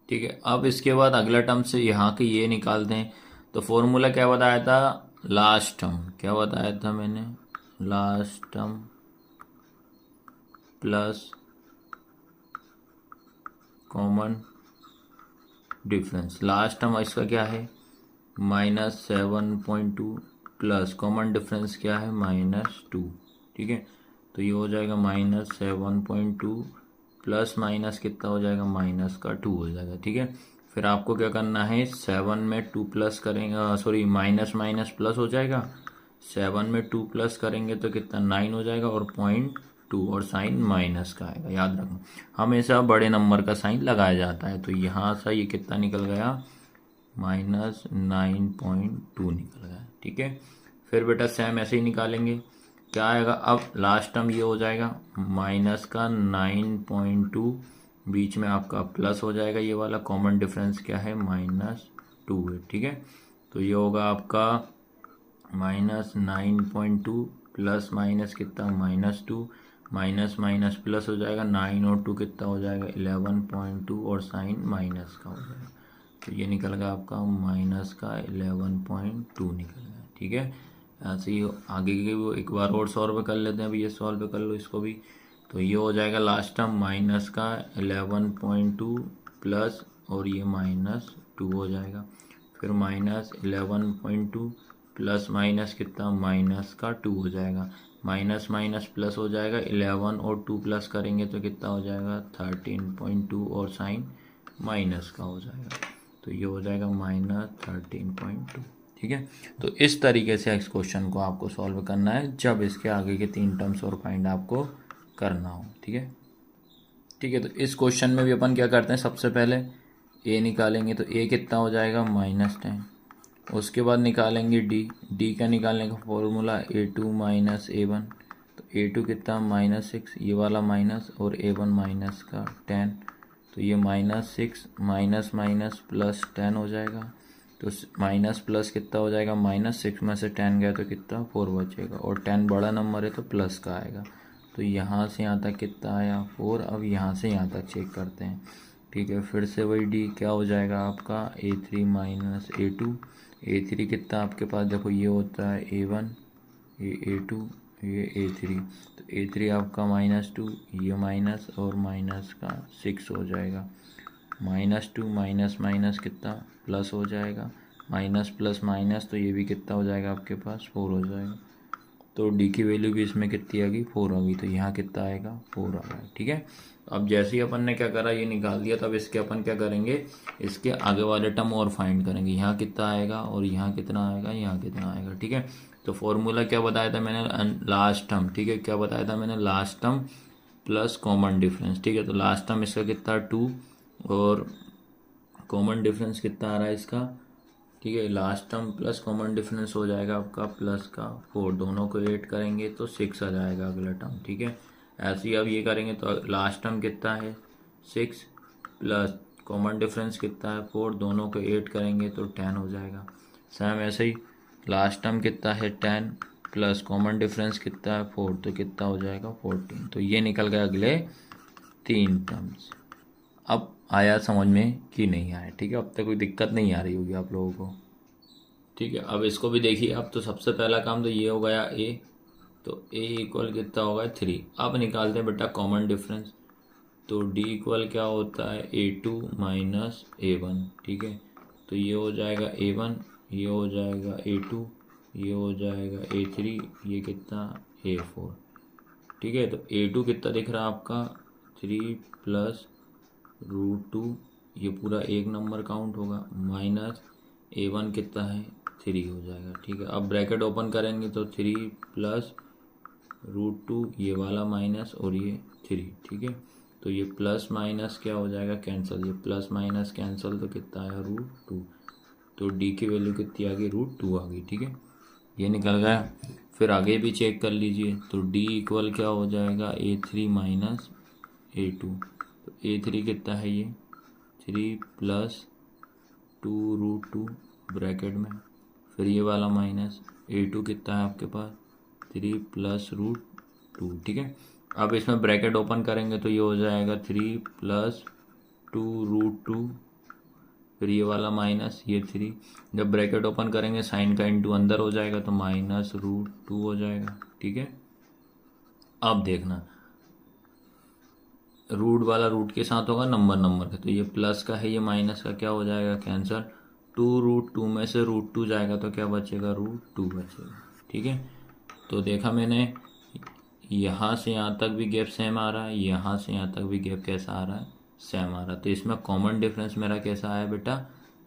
ठीक है, अब इसके बाद अगला टर्म से यहाँ के ये निकाल दें तो फॉर्मूला क्या बताया था, लास्ट टर्म क्या बताया था मैंने, last term plus common difference, last term इसका क्या है -7.2 प्लस कॉमन डिफरेंस क्या है -2। ठीक है, तो ये हो जाएगा -7.2 प्लस माइनस कितना हो जाएगा -2 हो जाएगा। ठीक है, फिर आपको क्या करना है 7 में 2 प्लस करेंगे, सॉरी माइनस माइनस प्लस हो जाएगा, 7 में 2 प्लस करेंगे तो कितना 9 हो जाएगा और 0.2 और साइन माइनस का आएगा। याद रखना हमेशा बड़े नंबर का साइन लगाया जाता है। तो यहाँ से ये कितना निकल गया -9.2 निकल गया। ठीक है, फिर बेटा सेम ऐसे ही निकालेंगे, क्या आएगा अब लास्ट टर्म ये हो जाएगा माइनस का 9.2 बीच में आपका प्लस हो जाएगा, ये वाला कॉमन डिफरेंस क्या है -2 है, ठीक है। तो ये होगा आपका -9.2 प्लस माइनस कितना -2, माइनस माइनस प्लस हो जाएगा, 9 और 2 कितना हो जाएगा 11.2 और साइन माइनस का हो जाएगा। तो ये निकल गया आपका माइनस का 11.2 निकल गया, ठीक है। ऐसे ही आगे के वो एक बार और सॉल्व कर लेते हैं, अभी ये सॉल्व कर लो इसको भी। तो ये हो जाएगा लास्ट टर्म माइनस का 11.2 प्लस और ये -2 हो जाएगा, फिर -11.2 प्लस माइनस कितना माइनस का 2 हो जाएगा, माइनस माइनस प्लस हो जाएगा, 11 और 2 प्लस करेंगे तो कितना हो जाएगा 13.2 और साइन माइनस का हो जाएगा। तो ये हो जाएगा -13.2, ठीक है। तो इस तरीके से इस क्वेश्चन को आपको सॉल्व करना है जब इसके आगे के 3 टर्म्स और फाइंड आपको करना हो, ठीक है। ठीक है, तो इस क्वेश्चन में भी अपन क्या करते हैं, सबसे पहले ए निकालेंगे। तो ए कितना हो जाएगा -10, उसके बाद निकालेंगे डी का निकालने का फॉर्मूला A2 माइनस A1। तो A2 कितना -6, ये वाला माइनस और A1 माइनस का 10। तो ये -6 माइनस माइनस प्लस 10 हो जाएगा। तो माइनस प्लस कितना हो जाएगा, -6 में से 10 गया तो कितना 4 बचेगा, और 10 बड़ा नंबर है तो प्लस का आएगा। तो यहाँ से यहाँ तक कितना आया 4। अब यहाँ से यहाँ तक चेक करते हैं, ठीक है। फिर से वही डी क्या हो जाएगा आपका A3 माइनस A2। A3 कितना आपके पास देखो, ये होता है A1, ये A2, ये A3। तो A3 आपका -2, ये माइनस और माइनस का 6 हो जाएगा, -2 माइनस माइनस कितना प्लस हो जाएगा, माइनस प्लस माइनस, तो ये भी कितना हो जाएगा आपके पास 4 हो जाएगा। तो डी की वैल्यू भी इसमें कितनी आ गई 4 आ गई, तो यहाँ कितना आएगा 4 आ गया, ठीक है। अब जैसे ही अपन ने क्या करा, ये निकाल दिया, तब इसके अपन क्या करेंगे, इसके आगे वाले टर्म और फाइंड करेंगे। यहाँ कितना आएगा और यहाँ कितना आएगा, यहाँ कितना आएगा, ठीक है। तो फॉर्मूला क्या बताया था मैंने, लास्ट टर्म, ठीक है। क्या बताया था मैंने, last term plus common difference, ठीक है। तो लास्ट टर्म इसका कितना 2 और कॉमन डिफरेंस कितना आ रहा है इसका, ठीक है। Last term plus common difference हो जाएगा आपका प्लस का 4, दोनों को ऐड करेंगे तो 6 आ जाएगा अगला टर्म, ठीक है। ऐसे ही अब ये करेंगे तो लास्ट टर्म कितना है 6 प्लस कॉमन डिफरेंस कितना है 4, दोनों को ऐड करेंगे तो 10 हो जाएगा। सेम ऐसे ही लास्ट टर्म कितना है 10 प्लस कॉमन डिफरेंस कितना है 4, तो कितना हो जाएगा 14। तो ये निकल गए अगले 3 टर्म्स। अब आया समझ में कि नहीं आया, ठीक है। अब तक कोई दिक्कत नहीं आ रही होगी आप लोगों को, ठीक है। अब इसको भी देखिए। अब तो सबसे पहला काम तो ये हो गया ए, तो ए इक्वल कितना होगा 3। अब निकालते हैं बेटा कॉमन डिफरेंस। तो डी इक्वल क्या होता है A2 माइनस A1, ठीक है। तो ये हो जाएगा A1, ये हो जाएगा A2, ये हो जाएगा A3, ये कितना A4, ठीक है। तो A2 कितना दिख रहा है आपका 3 प्लस √2, ये पूरा एक नंबर काउंट होगा, माइनस A1 कितना है 3 हो जाएगा, ठीक है। अब ब्रैकेट ओपन करेंगे तो 3 प्लस √2, ये वाला माइनस और ये 3, ठीक है। तो ये प्लस माइनस क्या हो जाएगा कैंसिल, ये प्लस माइनस कैंसिल, तो कितना आया √2। तो डी की वैल्यू कितनी आ गई √2 आ गई, ठीक है। ये निकल गया। फिर आगे भी चेक कर लीजिए। तो डी इक्वल क्या हो जाएगा A3 माइनस A2। तो A3 कितना है ये 3 प्लस 2√2 ब्रैकेट में, फिर ये वाला माइनस A2 कितना है आपके पास 3 प्लस √2, ठीक है। अब इसमें ब्रैकेट ओपन करेंगे तो ये हो जाएगा 3 प्लस 2√2, फिर ये वाला माइनस ये 3। जब ब्रैकेट ओपन करेंगे साइन का इंटू अंदर हो जाएगा तो -√2 हो जाएगा, ठीक है। अब देखना रूट वाला रूट के साथ होगा, नंबर नंबर का, तो ये प्लस का है, ये माइनस का क्या हो जाएगा कैंसर। 2√2 में से √2 जाएगा तो क्या बचेगा √2 बचेगा, ठीक है। तो देखा मैंने यहाँ से यहाँ तक भी गैप सेम आ रहा है, यहाँ से यहाँ तक भी गैप कैसा आ रहा है सेम आ रहा है। तो इसमें कॉमन डिफरेंस मेरा कैसा आया बेटा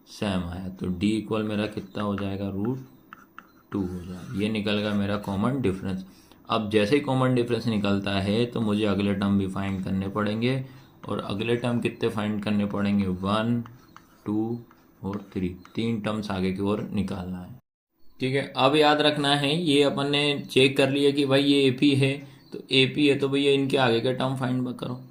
सेम आया। तो डी इक्वल मेरा कितना हो जाएगा √2 हो जाएगा, ये निकल गया मेरा कॉमन डिफरेंस। अब जैसे ही कॉमन डिफरेंस निकलता है तो मुझे अगले टर्म भी फाइंड करने पड़ेंगे, और अगले टर्म कितने फाइंड करने पड़ेंगे 1, 2 और 3 टर्म्स आगे की ओर निकालना है, ठीक है। अब याद रखना है ये अपन ने चेक कर लिया कि भाई ये AP है, तो AP है तो भैया इनके आगे के टर्म फाइंड करो।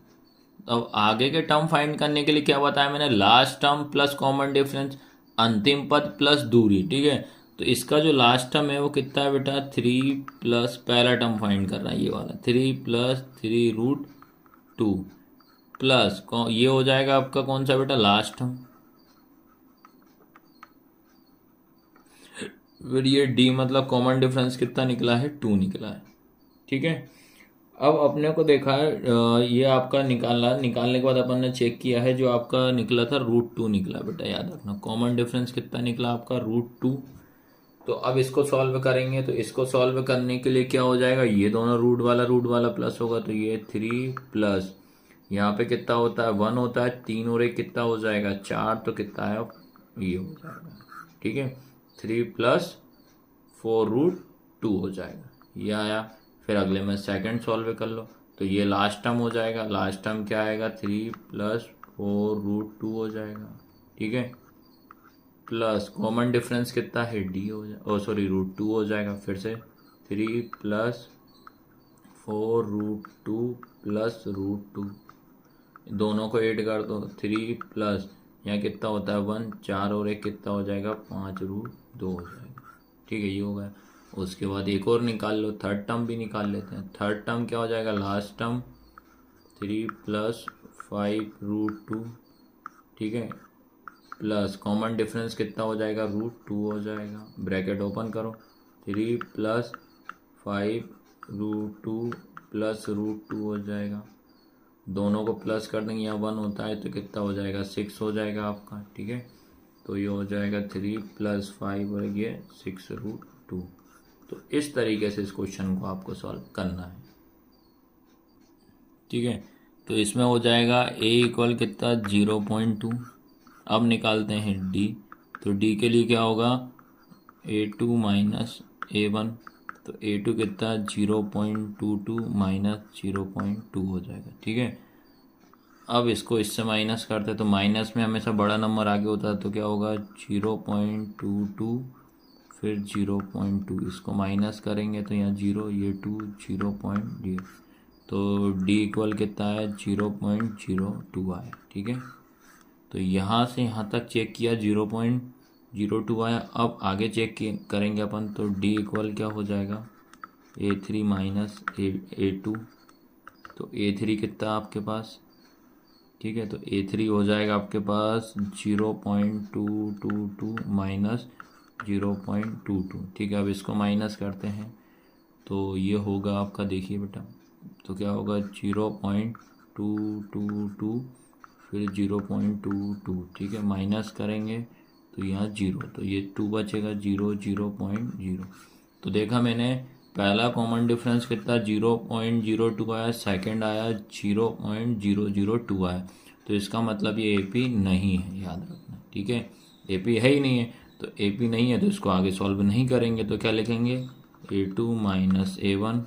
अब आगे के टर्म फाइंड करने के लिए क्या बताया मैंने, last term plus common difference, अंतिम पद प्लस दूरी, ठीक है। तो इसका जो लास्ट टर्म है वो कितना है बेटा, 3 प्लस पहला टर्म फाइंड कर रहा है ये वाला, 3 + 3√2 प्लस ये हो जाएगा आपका कौन सा बेटा, लास्ट टर्म। फिर ये डी मतलब कॉमन डिफरेंस कितना निकला है, 2 निकला है, ठीक है। अब अपने को देखा है ये आपका निकालने के बाद अपन ने चेक किया है, जो आपका निकला था √2 निकला बेटा, याद रखना कॉमन डिफरेंस कितना निकला आपका, √2। तो अब इसको सॉल्व करेंगे, तो इसको सॉल्व करने के लिए क्या हो जाएगा, ये दोनों रूट वाला प्लस होगा, तो ये 3 प्लस यहाँ पे कितना होता है 1 होता है, 3 और 1 कितना हो जाएगा 4, तो कितना है ये हो जाएगा, ठीक है। 3 + 4√2 हो जाएगा, ये आया। फिर अगले में सेकंड सॉल्व कर लो, तो ये लास्ट टर्म हो जाएगा, लास्ट टर्म क्या आएगा, 3 + 4√2 हो जाएगा, ठीक है। प्लस कॉमन डिफरेंस कितना है, डी हो जाए, ओ सॉरी √2 हो जाएगा। फिर से 3 + 4√2 प्लस √2, दोनों को ऐड कर दो, 3 प्लस यहाँ कितना होता है 1, 4 और 1 कितना हो जाएगा 5√2 हो जाएगा, ठीक है, ये हो गया। उसके बाद एक और निकाल लो, थर्ड टर्म भी निकाल लेते हैं। थर्ड टर्म क्या हो जाएगा, लास्ट टर्म 3 + 5√2, ठीक है, प्लस कॉमन डिफरेंस कितना हो जाएगा, √2 हो जाएगा, ब्रैकेट ओपन करो, 3 + 5√2 प्लस √2 हो जाएगा, दोनों को प्लस कर देंगे, यहाँ 1 होता है तो कितना हो जाएगा 6 हो जाएगा आपका, ठीक है। तो ये हो जाएगा 3 + 5 और ये 6√2। तो इस तरीके से इस क्वेश्चन को आपको सॉल्व करना है, ठीक है। तो इसमें हो जाएगा a = कितना 0.2। अब निकालते हैं d, तो d के लिए क्या होगा a2 - a1, तो a2 कितना 0.22 - 0.2 हो जाएगा, ठीक है। अब इसको इससे माइनस करते, तो माइनस में हमेशा बड़ा नंबर आगे होता है, तो क्या होगा 0.22 फिर 0.2, इसको माइनस करेंगे तो यहाँ 0, ये 2, 0.0, तो d = कितना है 0.02 आया, ठीक है। तो यहाँ से यहाँ तक चेक किया 0.02 आया। अब आगे चेक करेंगे अपन, तो d = क्या हो जाएगा a3 - a2, तो a3 कितना आपके पास, ठीक है, तो a3 हो जाएगा आपके पास 0.222 - 0.22, ठीक है। अब इसको माइनस करते हैं, तो ये होगा आपका, देखिए बेटा, तो क्या होगा 0.222 फिर 0.22, ठीक है, माइनस करेंगे तो यहाँ 0, तो ये 2 बचेगा, 0, 0.0। तो देखा मैंने, पहला कॉमन डिफरेंस कितना 0.02 आया, सेकंड आया 0.002 आया, तो इसका मतलब ये AP नहीं है, याद रखना, ठीक है। AP है ही नहीं है, तो AP नहीं है तो इसको आगे सॉल्व नहीं करेंगे, तो क्या लिखेंगे a2 - a1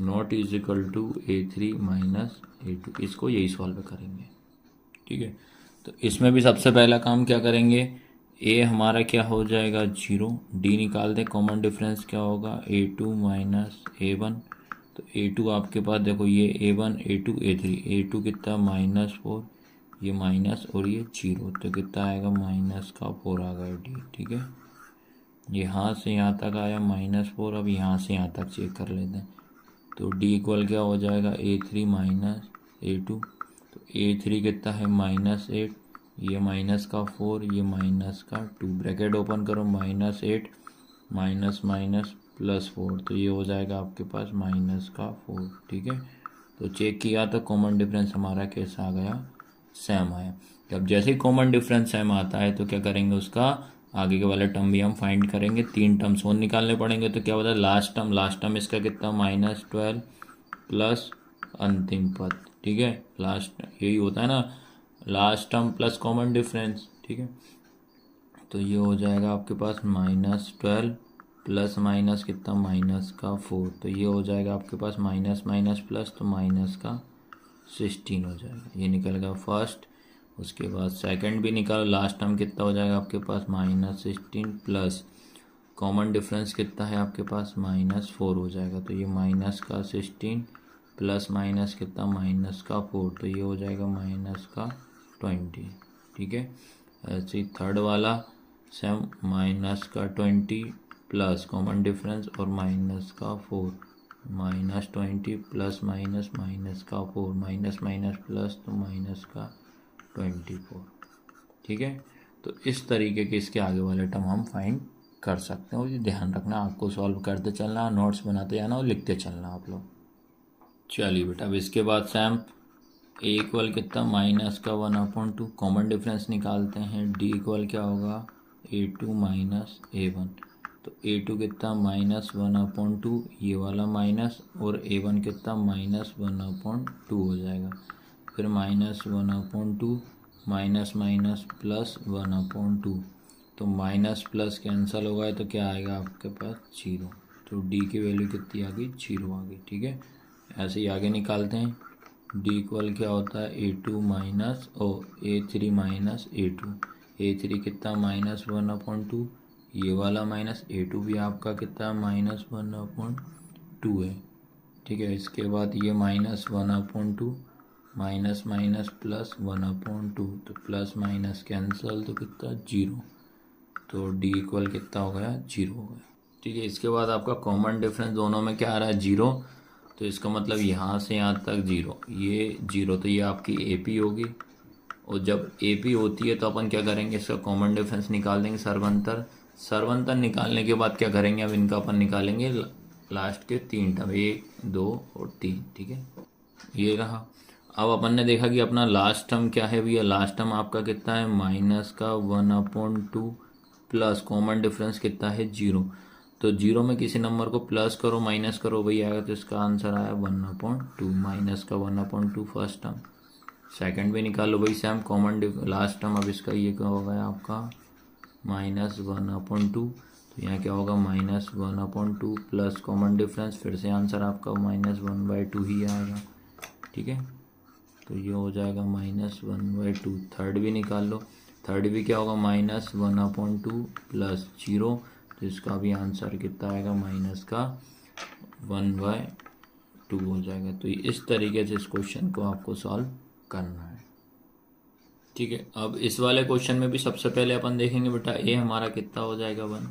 not is equal to a3 - a2, इसको यही सॉल्व करेंगे, ठीक है। तो इसमें भी सबसे पहला काम क्या करेंगे, ए हमारा क्या हो जाएगा 0, डी निकाल दें, कॉमन डिफरेंस क्या होगा a2 - a1, तो a2 आपके पास देखो ये a1 a2 a3, a2 कितना -4, ये माइनस और ये 0, तो कितना आएगा -4 आ गया डी, ठीक है। यहाँ से यहाँ तक आया -4, अब यहाँ से यहाँ तक चेक कर लेते हैं, तो डी = क्या हो जाएगा a3 - a2, तो a3 कितना है -8, ये -4, ये -2, ब्रैकेट ओपन करो, -8 -4, तो ये हो जाएगा आपके पास -4, ठीक है। तो चेक किया तो कॉमन डिफरेंस हमारा कैसा आ गया, सेम आया। जब जैसे ही कॉमन डिफरेंस सेम आता है तो क्या करेंगे, उसका आगे के वाले टर्म भी हम फाइंड करेंगे, 3 टर्म्स और निकालने पड़ेंगे, तो क्या होता है लास्ट टर्म इसका कितना -12 प्लस अंतिम पद, ठीक है, लास्ट यही होता है ना, last term plus common difference, ठीक है। तो ये हो जाएगा आपके पास -12 प्लस माइनस कितना -4, तो ये हो जाएगा आपके पास माइनस माइनस प्लस, तो -16 हो जाएगा, ये निकल गया फर्स्ट। उसके बाद सेकंड भी निकालो, लास्ट टर्म कितना हो जाएगा आपके पास -16 प्लस कॉमन डिफरेंस कितना है आपके पास -4 हो जाएगा, तो ये -16 प्लस माइनस कितना माइनस का 4, तो ये हो जाएगा माइनस का 20। ठीक है, ऐसे ही थर्ड वाला सेम माइनस का 20 प्लस कॉमन डिफरेंस और माइनस का 4, माइनस 20 प्लस माइनस माइनस का 4, माइनस माइनस प्लस तो माइनस का 24। ठीक है, तो इस तरीके के इसके आगे वाले टर्म हम फाइंड कर सकते हैं। और ये ध्यान रखना, आपको सॉल्व करते चलना, नोट्स बनाते जाना और लिखते चलना आप लोग। चलिए बेटा, अब इसके बाद सैम ए इक्वल कितना माइनस का 1/2, कॉमन डिफरेंस निकालते हैं। डी इक्वल क्या होगा A2 माइनस A1, तो A2 कितना माइनस 1/2, ये वाला माइनस, और A1 कितना माइनस 1/2 हो जाएगा। फिर माइनस 1/2 माइनस माइनस प्लस 1/2, तो माइनस प्लस कैंसिल होगा तो क्या आएगा आपके पास 0, तो डी की वैल्यू कितनी आ गई 0 आ गई। ठीक है, ऐसे ही आगे निकालते हैं। डी इक्वल क्या होता है A2 minus A3 minus A2, A3 कितना माइनस 1/2, ये वाला माइनस, A2 भी आपका कितना माइनस 1/2 है। ठीक है, इसके बाद ये माइनस 1/2 माइनस माइनस प्लस 1/2, तो प्लस माइनस कैंसल तो कितना 0, तो डी इक्वल कितना हो गया 0 हो गया। ठीक है, इसके बाद आपका कॉमन डिफरेंस दोनों में क्या आ रहा है 0, तो इसका मतलब यहाँ से यहाँ तक 0, ये 0, तो ये आपकी AP होगी। और जब AP होती है तो अपन क्या करेंगे, इसका कॉमन डिफरेंस निकाल देंगे सर्वंतर। सर्वंतर निकालने के बाद क्या करेंगे, अब इनका अपन निकालेंगे लास्ट के 3 टर्म, 1 2 और 3। ठीक है, ये रहा। अब अपन ने देखा कि अपना लास्ट टर्म क्या है भैया, लास्ट टर्म आपका कितना है माइनस का 1/2 प्लस कॉमन डिफरेंस कितना है 0, तो 0 में किसी नंबर को प्लस करो माइनस करो वही आएगा, तो इसका आंसर आया 1/2, माइनस का 1/2 फर्स्ट टर्म। सेकंड भी निकालो वही सेम कॉमन लास्ट टर्म, अब इसका ये क्या हो गया आपका माइनस 1/2, तो यहाँ क्या होगा माइनस 1/2 प्लस कॉमन डिफरेंस, फिर से आंसर आपका माइनस 1/2 ही आएगा। ठीक है, तो ये हो जाएगा माइनस 1/2। थर्ड भी निकाल लो, थर्ड भी क्या होगा माइनस 1/2 प्लस 0, तो इसका भी आंसर कितना आएगा माइनस का 1/2 हो जाएगा। तो इस तरीके से इस क्वेश्चन को आपको सॉल्व करना है। ठीक है, अब इस वाले क्वेश्चन में भी सबसे पहले अपन देखेंगे बेटा ए हमारा कितना हो जाएगा 1,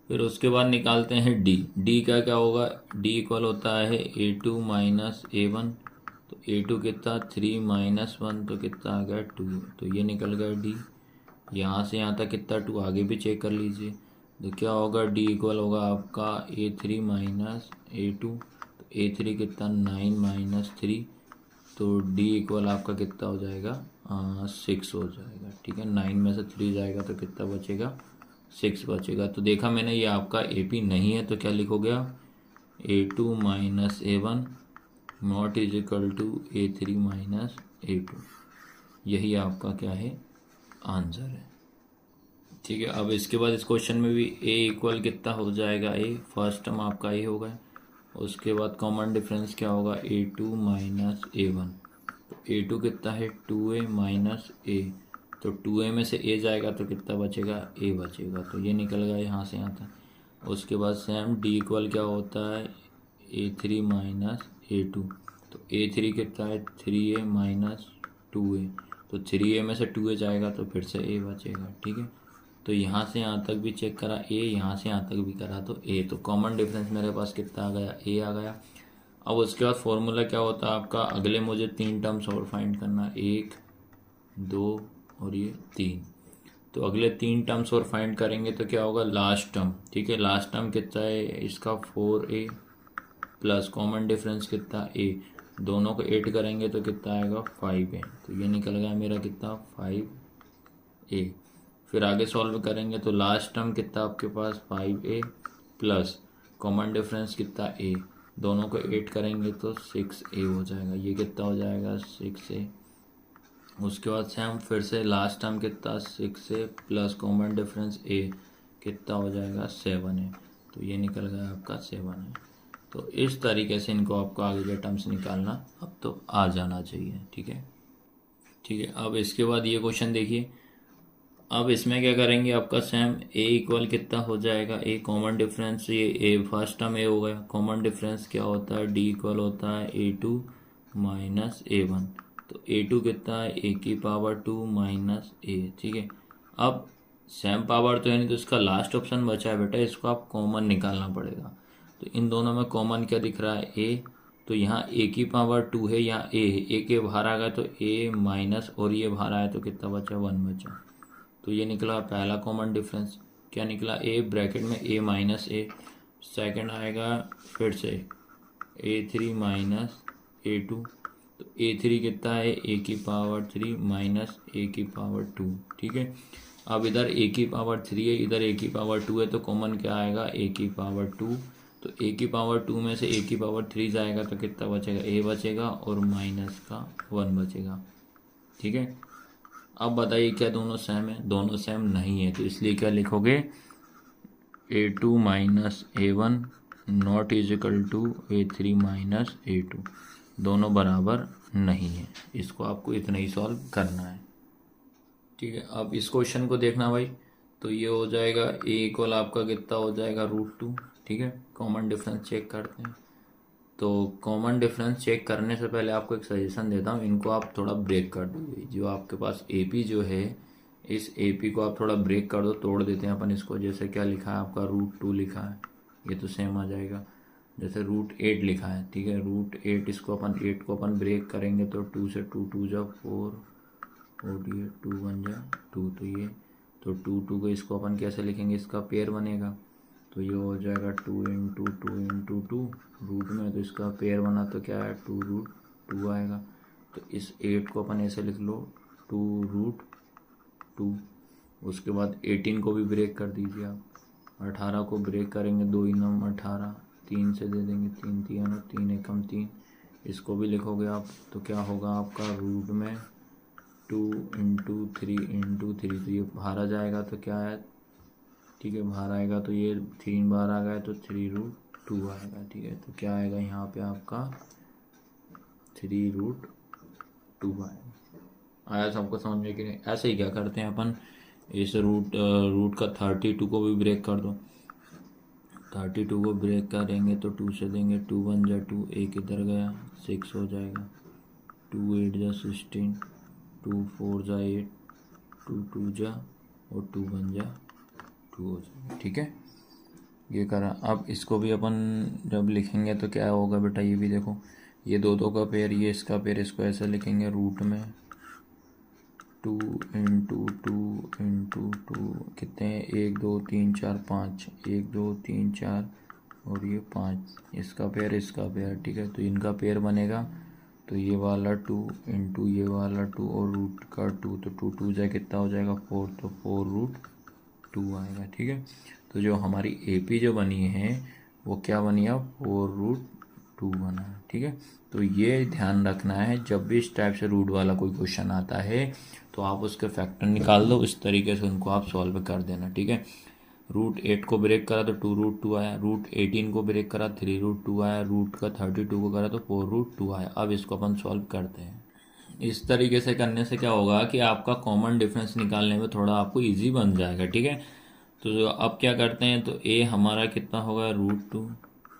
फिर उसके बाद निकालते हैं डी का क्या होगा, डी इक्वल होता है A2 माइनस A1, तो A2 कितना 3 माइनस 1, तो कितना आ गया 2, तो ये निकल गया डी। यहाँ से यहाँ तक कितना 2, आगे भी चेक कर लीजिए, तो क्या होगा डी इक्वल होगा आपका A3 माइनस A2, तो A3 कितना 9 माइनस 3, तो डी इक्वल आपका कितना हो जाएगा 6 हो जाएगा। ठीक है, 9 में से 3 जाएगा तो कितना बचेगा 6 बचेगा। तो देखा मैंने ये आपका AP नहीं है, तो क्या लिखोगे आप A2 minus A1 not is equal to A3 minus A2, यही आपका क्या है आंसर है। ठीक है, अब इसके बाद इस क्वेश्चन में भी A इक्वल कितना हो जाएगा A, फर्स्ट टर्म आपका A होगा, उसके बाद कॉमन डिफरेंस क्या होगा A2 माइनस A1, तो A2 कितना है 2A माइनस A, तो 2A में से A जाएगा तो कितना बचेगा A बचेगा, तो ये निकल गया यहाँ से यहाँ तक। उसके बाद सेम D इक्वल क्या होता है A3 माइनस A2, तो A3 कितना है 3A माइनस 2A, तो 3A में से 2A जाएगा तो फिर से A बचेगा। ठीक है, तो यहाँ से यहाँ तक भी चेक करा A, यहाँ से यहाँ तक भी करा तो A, तो कॉमन डिफरेंस मेरे पास कितना आ गया A आ गया। अब उसके बाद फॉर्मूला क्या होता है आपका, अगले मुझे 3 टर्म्स और फाइंड करना, 1 2 और ये 3, तो अगले 3 टर्म्स और फाइंड करेंगे तो क्या होगा लास्ट टर्म। ठीक है, लास्ट टर्म कितना है इसका 4A प्लस कॉमन डिफरेंस कितना A, दोनों को ऐड करेंगे तो कितना आएगा 5A, तो ये निकल गया मेरा कितना 5A। फिर आगे सॉल्व करेंगे तो लास्ट टर्म कितना आपके पास 5A प्लस कॉमन डिफरेंस कितना A, दोनों को ऐड करेंगे तो 6A हो जाएगा, ये कितना हो जाएगा 6A। उसके बाद से हम फिर से लास्ट टर्म कितना 6A plus common difference A कितना हो जाएगा 7A, तो ये निकल गया आपका 7A। तो इस तरीके से इनको आपको आगे के टर्म्स निकालना अब तो आ जाना चाहिए। ठीक है, ठीक है, अब इसके बाद ये क्वेश्चन देखिए, अब इसमें क्या करेंगे, आपका सेम ए इक्वल कितना हो जाएगा, ए कॉमन डिफरेंस, ये ए फर्स्ट टर्म ए हो गया, कॉमन डिफरेंस क्या होता है, डी इक्वल होता है A2 माइनस A1। तो A2 कितना है, ए की पावर 2 माइनस ए, ठीक है। अब सेम पावर तो है नहीं, तो इसका लास्ट ऑप्शन बचा है बेटा, इसको आप कॉमन निकालना पड़ेगा। तो इन दोनों में कॉमन क्या दिख रहा है, ए, तो यहाँ ए की पावर 2 है, यहाँ ए है, ए के बाहर आ गया तो ए माइनस, और ये बाहर आया तो कितना बचा, 1 बचा। तो ये निकला पहला कॉमन डिफरेंस। क्या निकला, ए ब्रैकेट में ए माइनस ए। सेकंड आएगा फिर से A3 माइनस A2। तो A3 कितना है, ए की पावर 3 माइनस ए की पावर 2, ठीक है। अब इधर ए की पावर 3 है, इधर ए की पावर 2 है, तो कॉमन क्या आएगा, ए की पावर 2। तो ए की पावर 2 में से ए की पावर 3 जाएगा तो कितना बचेगा, ए बचेगा और माइनस का 1 बचेगा, ठीक है। अब बताइए क्या दोनों सेम है, दोनों सेम नहीं है, तो इसलिए क्या लिखोगे, A2 minus A1 not is equal to A3 minus A2, दोनों बराबर नहीं है। इसको आपको इतना ही सॉल्व करना है, ठीक है। अब इस क्वेश्चन को देखना भाई, तो ये हो जाएगा ए इक्वल आपका कितना हो जाएगा, √2, ठीक है। कॉमन डिफरेंस चेक करते हैं। तो कॉमन डिफरेंस चेक करने से पहले आपको एक सजेशन देता हूँ, इनको आप थोड़ा ब्रेक कर दीजिए। जो आपके पास AP जो है, इस AP को आप थोड़ा ब्रेक कर दो, तोड़ देते हैं अपन इसको। जैसे क्या लिखा है आपका, √2 लिखा है, ये तो सेम आ जाएगा। जैसे √8 लिखा है, ठीक है, √8, इसको अपन 8 को अपन ब्रेक करेंगे तो 2 से 2 2 जा 4, और ये 2 1 जा 2, तो ये तो 2 2 को इसको अपन कैसे लिखेंगे, इसका पेयर बनेगा, तो ये हो जाएगा 2 इंटू 2 इंटू 2 रूट में, तो इसका पेयर बना तो क्या है, 2√2 आएगा। तो इस 8 को अपन ऐसे लिख लो 2√2। उसके बाद 18 को भी ब्रेक कर दीजिए आप, 18 को ब्रेक करेंगे, 2 9 18, 3 से दे देंगे 3 3 और 3 एकम 3, इसको भी लिखोगे आप, तो क्या होगा आपका, रूट में 2 इंटू 3 इंटू 3, तो ये बाहर आ जाएगा, तो क्या है, ठीक है, बाहर आएगा तो ये 3 बार आ गया तो 3√2 आएगा, ठीक है। तो क्या आएगा यहाँ पे आपका 3√2 आएगा। आया सबको समझ में कि नहीं। ऐसे ही क्या करते हैं अपन, इस रूट का 32 को भी ब्रेक कर दो, 32 को ब्रेक करेंगे तो 2 से देंगे, 2 1 जा 2, एक इधर गया 6 हो जाएगा, 2 8 जा 16, 2 4 जा 8, 2 2 जा और 2 1 जा 2 हो जाएगा, ठीक है। ये करा। अब इसको भी अपन जब लिखेंगे तो क्या होगा बेटा, ये भी देखो, ये 2 2 का पेयर, ये इसका पेयर, इसको ऐसे लिखेंगे, रूट में 2 इंटू 2 इंटू 2 कितने हैं, 1 2 3 4 5, 1 2 3 4 और ये 5, इसका पेयर इसका पेयर, ठीक है। तो इनका पेयर बनेगा, तो ये वाला 2 इंटू ये वाला 2 और रूट का 2, तो 2 2 जाए कितना हो जाएगा 4, तो 4√2 आएगा, ठीक है। तो जो हमारी AP जो बनी है वो क्या बनी है, 4√2 बना है, ठीक है। तो ये ध्यान रखना है, जब भी इस टाइप से रूट वाला कोई क्वेश्चन आता है तो आप उसके फैक्टर निकाल दो, इस तरीके से उनको आप सॉल्व कर देना, ठीक है। √8 को ब्रेक करा तो 2√2 आया, √18 को ब्रेक करा 3√2 आया, रूट का 32 को करा तो 4√2 आया। अब इसको अपन सॉल्व करते हैं। इस तरीके से करने से क्या होगा कि आपका कॉमन डिफरेंस निकालने में थोड़ा आपको इजी बन जाएगा, ठीक है। तो अब क्या करते हैं, तो ए हमारा कितना होगा, √2,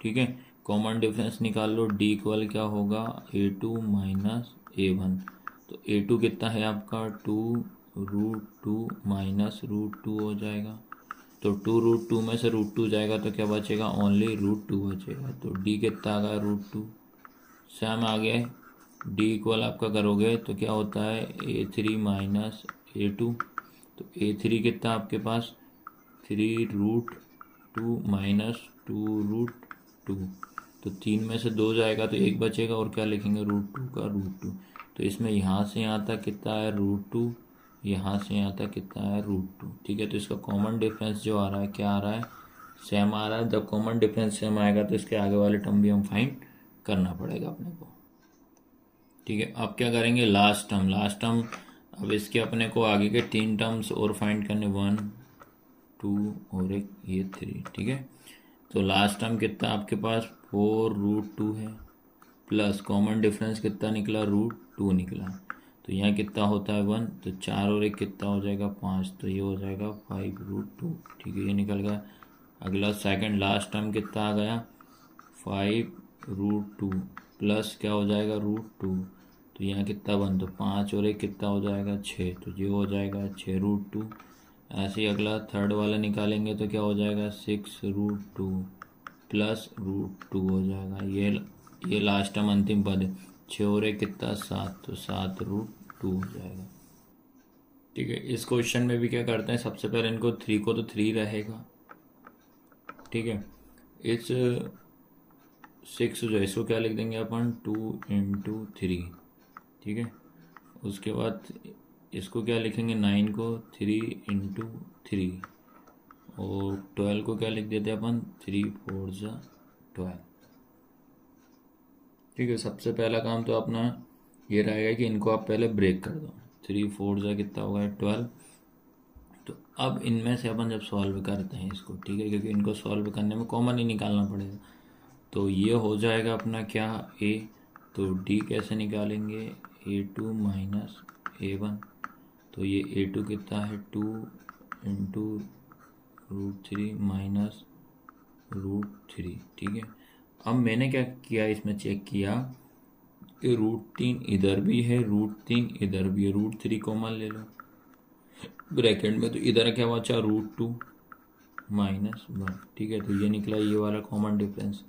ठीक है। कॉमन डिफरेंस निकाल लो, डी इक्वल क्या होगा, A2 माइनस A1। तो A2 कितना है आपका, 2√2 माइनस √2 हो जाएगा। तो 2√2 में से √2 जाएगा तो क्या बचेगा, ओनली √2 बचेगा। तो डी कितना आ गया, √2, सेम आ गया। डी इक्वल आपका करोगे तो क्या होता है, A3 माइनस A2। तो A3 कितना आपके पास, 3√2 माइनस 2√2, तो 3 में से 2 जाएगा तो 1 बचेगा, और क्या लिखेंगे, √2 का √2। तो इसमें यहाँ से यहाँ तक कितना है, √2, यहाँ से यहाँ तक कितना है, √2, ठीक है। तो इसका कॉमन डिफरेंस जो आ रहा है, क्या आ रहा है, सेम आ रहा है। जब कॉमन डिफरेंस सेम आएगा तो इसके आगे वाले टर्म भी हम फाइंड करना पड़ेगा अपने को, ठीक है। अब क्या करेंगे, लास्ट टर्म। अब इसके अपने को आगे के 3 टर्म्स और फाइंड करने, 1 2 और एक ये 3, ठीक है। तो लास्ट टर्म कितना आपके पास, 4√2 है, प्लस कॉमन डिफरेंस कितना निकला, √2 निकला। तो यहाँ कितना होता है 1, तो 4 और 1 कितना हो जाएगा 5, तो ये हो जाएगा 5√2। ठीक है, ये निकल गया। अगला सेकंड लास्ट टर्म कितना आ गया 5√2 प्लस क्या हो जाएगा √2, तो यहाँ कितना 1, तो 5 और 1 कितना हो जाएगा 6, तो ये हो जाएगा 6√2। ऐसे ही अगला थर्ड वाला निकालेंगे तो क्या हो जाएगा 6√2 प्लस √2 हो जाएगा। ये लास्ट टर्म अंतिम पद है। 6 और 1 कितना 7, तो 7√2 हो जाएगा। ठीक है, इस क्वेश्चन में भी क्या करते हैं, सबसे पहले इनको 3 को तो 3 रहेगा। ठीक है, इस 6 जो है इसको क्या लिख देंगे अपन 2 × 3। ठीक है, उसके बाद इसको क्या लिखेंगे 9 को 3 × 3 और 12 को क्या लिख देते हैं अपन 3 × 4 = 12। ठीक है, सबसे पहला काम तो अपना ये रहेगा कि इनको आप पहले ब्रेक कर दो। 3 × 4 = कितना होगा 12। तो अब इनमें से अपन जब सॉल्व करते हैं इसको, ठीक है, क्योंकि इनको सॉल्व करने में कॉमन ही निकालना पड़ेगा, तो ये हो जाएगा अपना क्या a, तो d कैसे निकालेंगे a2 - a1, तो ये a2 कितना है 2 × √3 - √3। ठीक है, अब मैंने क्या किया इसमें चेक किया कि √3 इधर भी है, √3 इधर भी है, √3 कॉमन ले लो ब्रैकेट में, तो इधर क्या बचा √2 - 1। ठीक है, तो ये निकला ये वाला कॉमन डिफरेंस।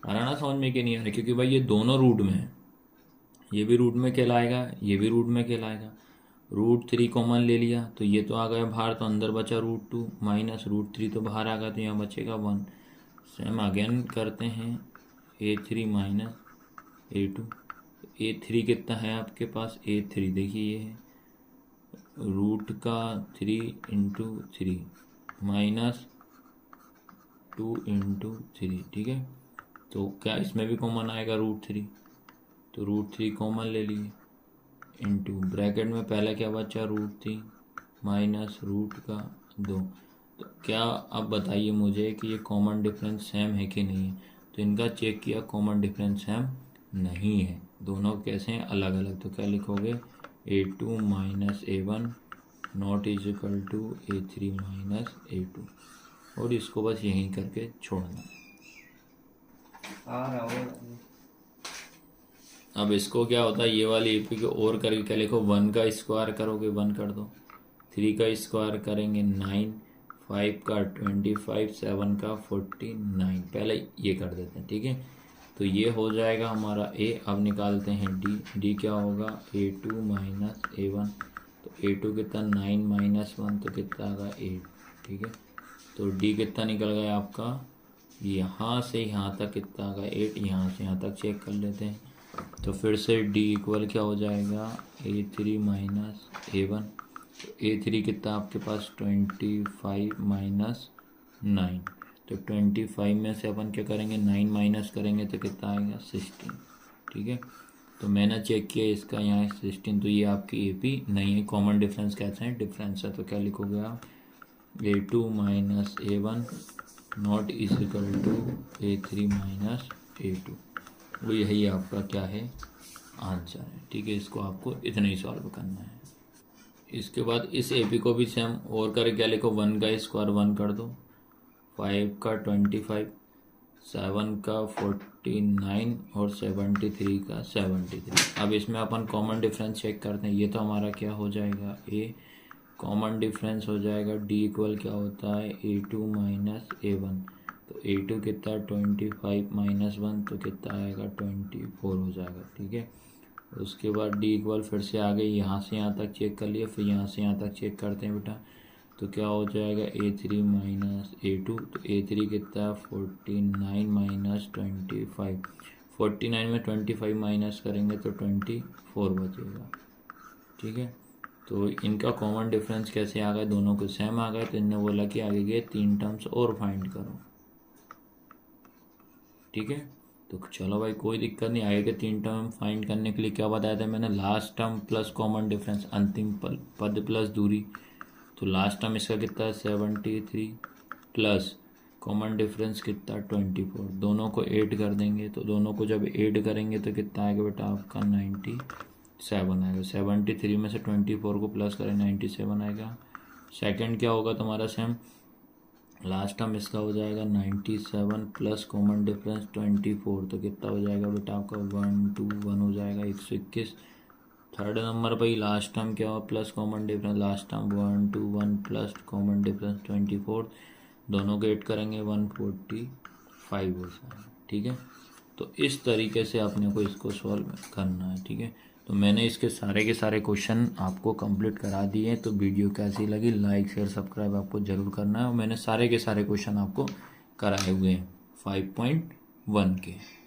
आ रहा ना समझ में कि नहीं आ रहा, क्योंकि भाई ये दोनों रूट में है, ये भी रूट में कहलाएगा, ये भी रूट में कहलाएगा। √3 कॉमन ले लिया तो ये तो आ गया बाहर, तो अंदर बचा √2 - √3 तो बाहर आ गया, तो यहाँ बचेगा 1। सेम अगेन करते हैं a3 - a2। a3 कितना है आपके पास a3 देखिए ये है रूट का 3 × 3 - 2 × 3। ठीक है, तो क्या इसमें भी कॉमन आएगा √3, तो √3 कॉमन ले लिए इंटू ब्रैकेट में पहला क्या बचा √3 माइनस रूट का 2। तो क्या अब बताइए मुझे कि ये कॉमन डिफरेंस सेम है कि नहीं है, तो इनका चेक किया कॉमन डिफरेंस सेम नहीं है, दोनों कैसे हैं अलग अलग। तो क्या लिखोगे a2 - a1 not is equal to a3 - a2, और इसको बस यहीं करके छोड़ना। अब इसको क्या होता है ये वाली एपी को और करके क्या लिखो 1 का स्क्वायर करोगे 1 कर दो, 3 का स्क्वायर करेंगे 9, 5 का 25, 7 का 49, पहले ये कर देते हैं। ठीक है, तो ये हो जाएगा हमारा a। अब निकालते हैं d क्या होगा a2 - a1, तो a2 कितना 9 - 1 तो कितना आएगा 8। ठीक है, तो d कितना निकल गया आपका यहाँ से यहाँ तक कितना आएगा 8, यहाँ से यहाँ तक चेक कर लेते हैं। तो फिर से d इक्वल क्या हो जाएगा a3 - a1, तो a3 कितना आपके पास 25 - 9, तो 25 में से अपन क्या करेंगे 9 माइनस करेंगे तो कितना आएगा 16। ठीक है, तो मैंने चेक किया इसका यहाँ 16, तो ये आपकी AP नहीं है, कॉमन डिफरेंस कैसे हैं डिफरेंस है, तो क्या लिखोगे आप a2 - a1 not is equal to a3 - a2, वो यही आपका क्या है आंसर है। ठीक है, इसको आपको इतना ही सॉल्व करना है। इसके बाद इस AP को भी सेम और करके क्या लिखो 1 का स्क्वायर 1 कर दो, 5 का 25, 7 का 49 और 73 का 73। अब इसमें अपन कॉमन डिफरेंस चेक करते हैं, ये तो हमारा क्या हो जाएगा a, कॉमन डिफरेंस हो जाएगा d इक्वल क्या होता है a2 - a1, तो a2 कितना 25 - 1 तो कितना आएगा 24 हो जाएगा। ठीक है, उसके बाद d इक्वल फिर से आगे यहाँ से यहाँ तक चेक कर लिया, फिर यहाँ से यहाँ तक चेक करते हैं बेटा, तो क्या हो जाएगा a3 - a2, तो a3 कितना 49 - 25, 49 में 25 माइनस करेंगे तो 24 बचेगा। ठीक है, तो इनका कॉमन डिफरेंस कैसे आ गया, दोनों को सेम आ गया, तो इनने बोला कि आगे के 3 टर्म्स और फाइंड करो। ठीक है, तो चलो भाई कोई दिक्कत नहीं, आगे के 3 टर्म फाइंड करने के लिए क्या बताया था मैंने, last term plus common difference अंतिम पद प्लस दूरी, तो लास्ट टर्म इसका कितना है 73 प्लस कॉमन डिफरेंस कितना 24, दोनों को ऐड कर देंगे, तो दोनों को जब ऐड करेंगे तो कितना आएगा बेटा आपका 93। 7 आएगा। 73 में से 24 को प्लस करें 97 आएगा। सेकंड क्या होगा तुम्हारा सेम, लास्ट टर्म इसका हो जाएगा 97 प्लस कॉमन डिफरेंस 24, तो कितना हो जाएगा बेटा आपका 121 हो जाएगा 121। थर्ड नंबर पर ही लास्ट टर्म क्या हुआ plus common difference, last term 121 plus common difference 24, दोनों को ऐड करेंगे 145 हो जाएगा। ठीक है, तो इस तरीके से अपने को इसको सॉल्व करना है। ठीक है, तो मैंने इसके सारे के सारे क्वेश्चन आपको कंप्लीट करा दिए हैं। तो वीडियो कैसी लगी, लाइक शेयर सब्सक्राइब आपको ज़रूर करना है। और मैंने सारे के सारे क्वेश्चन आपको कराए हुए हैं 5.1 के।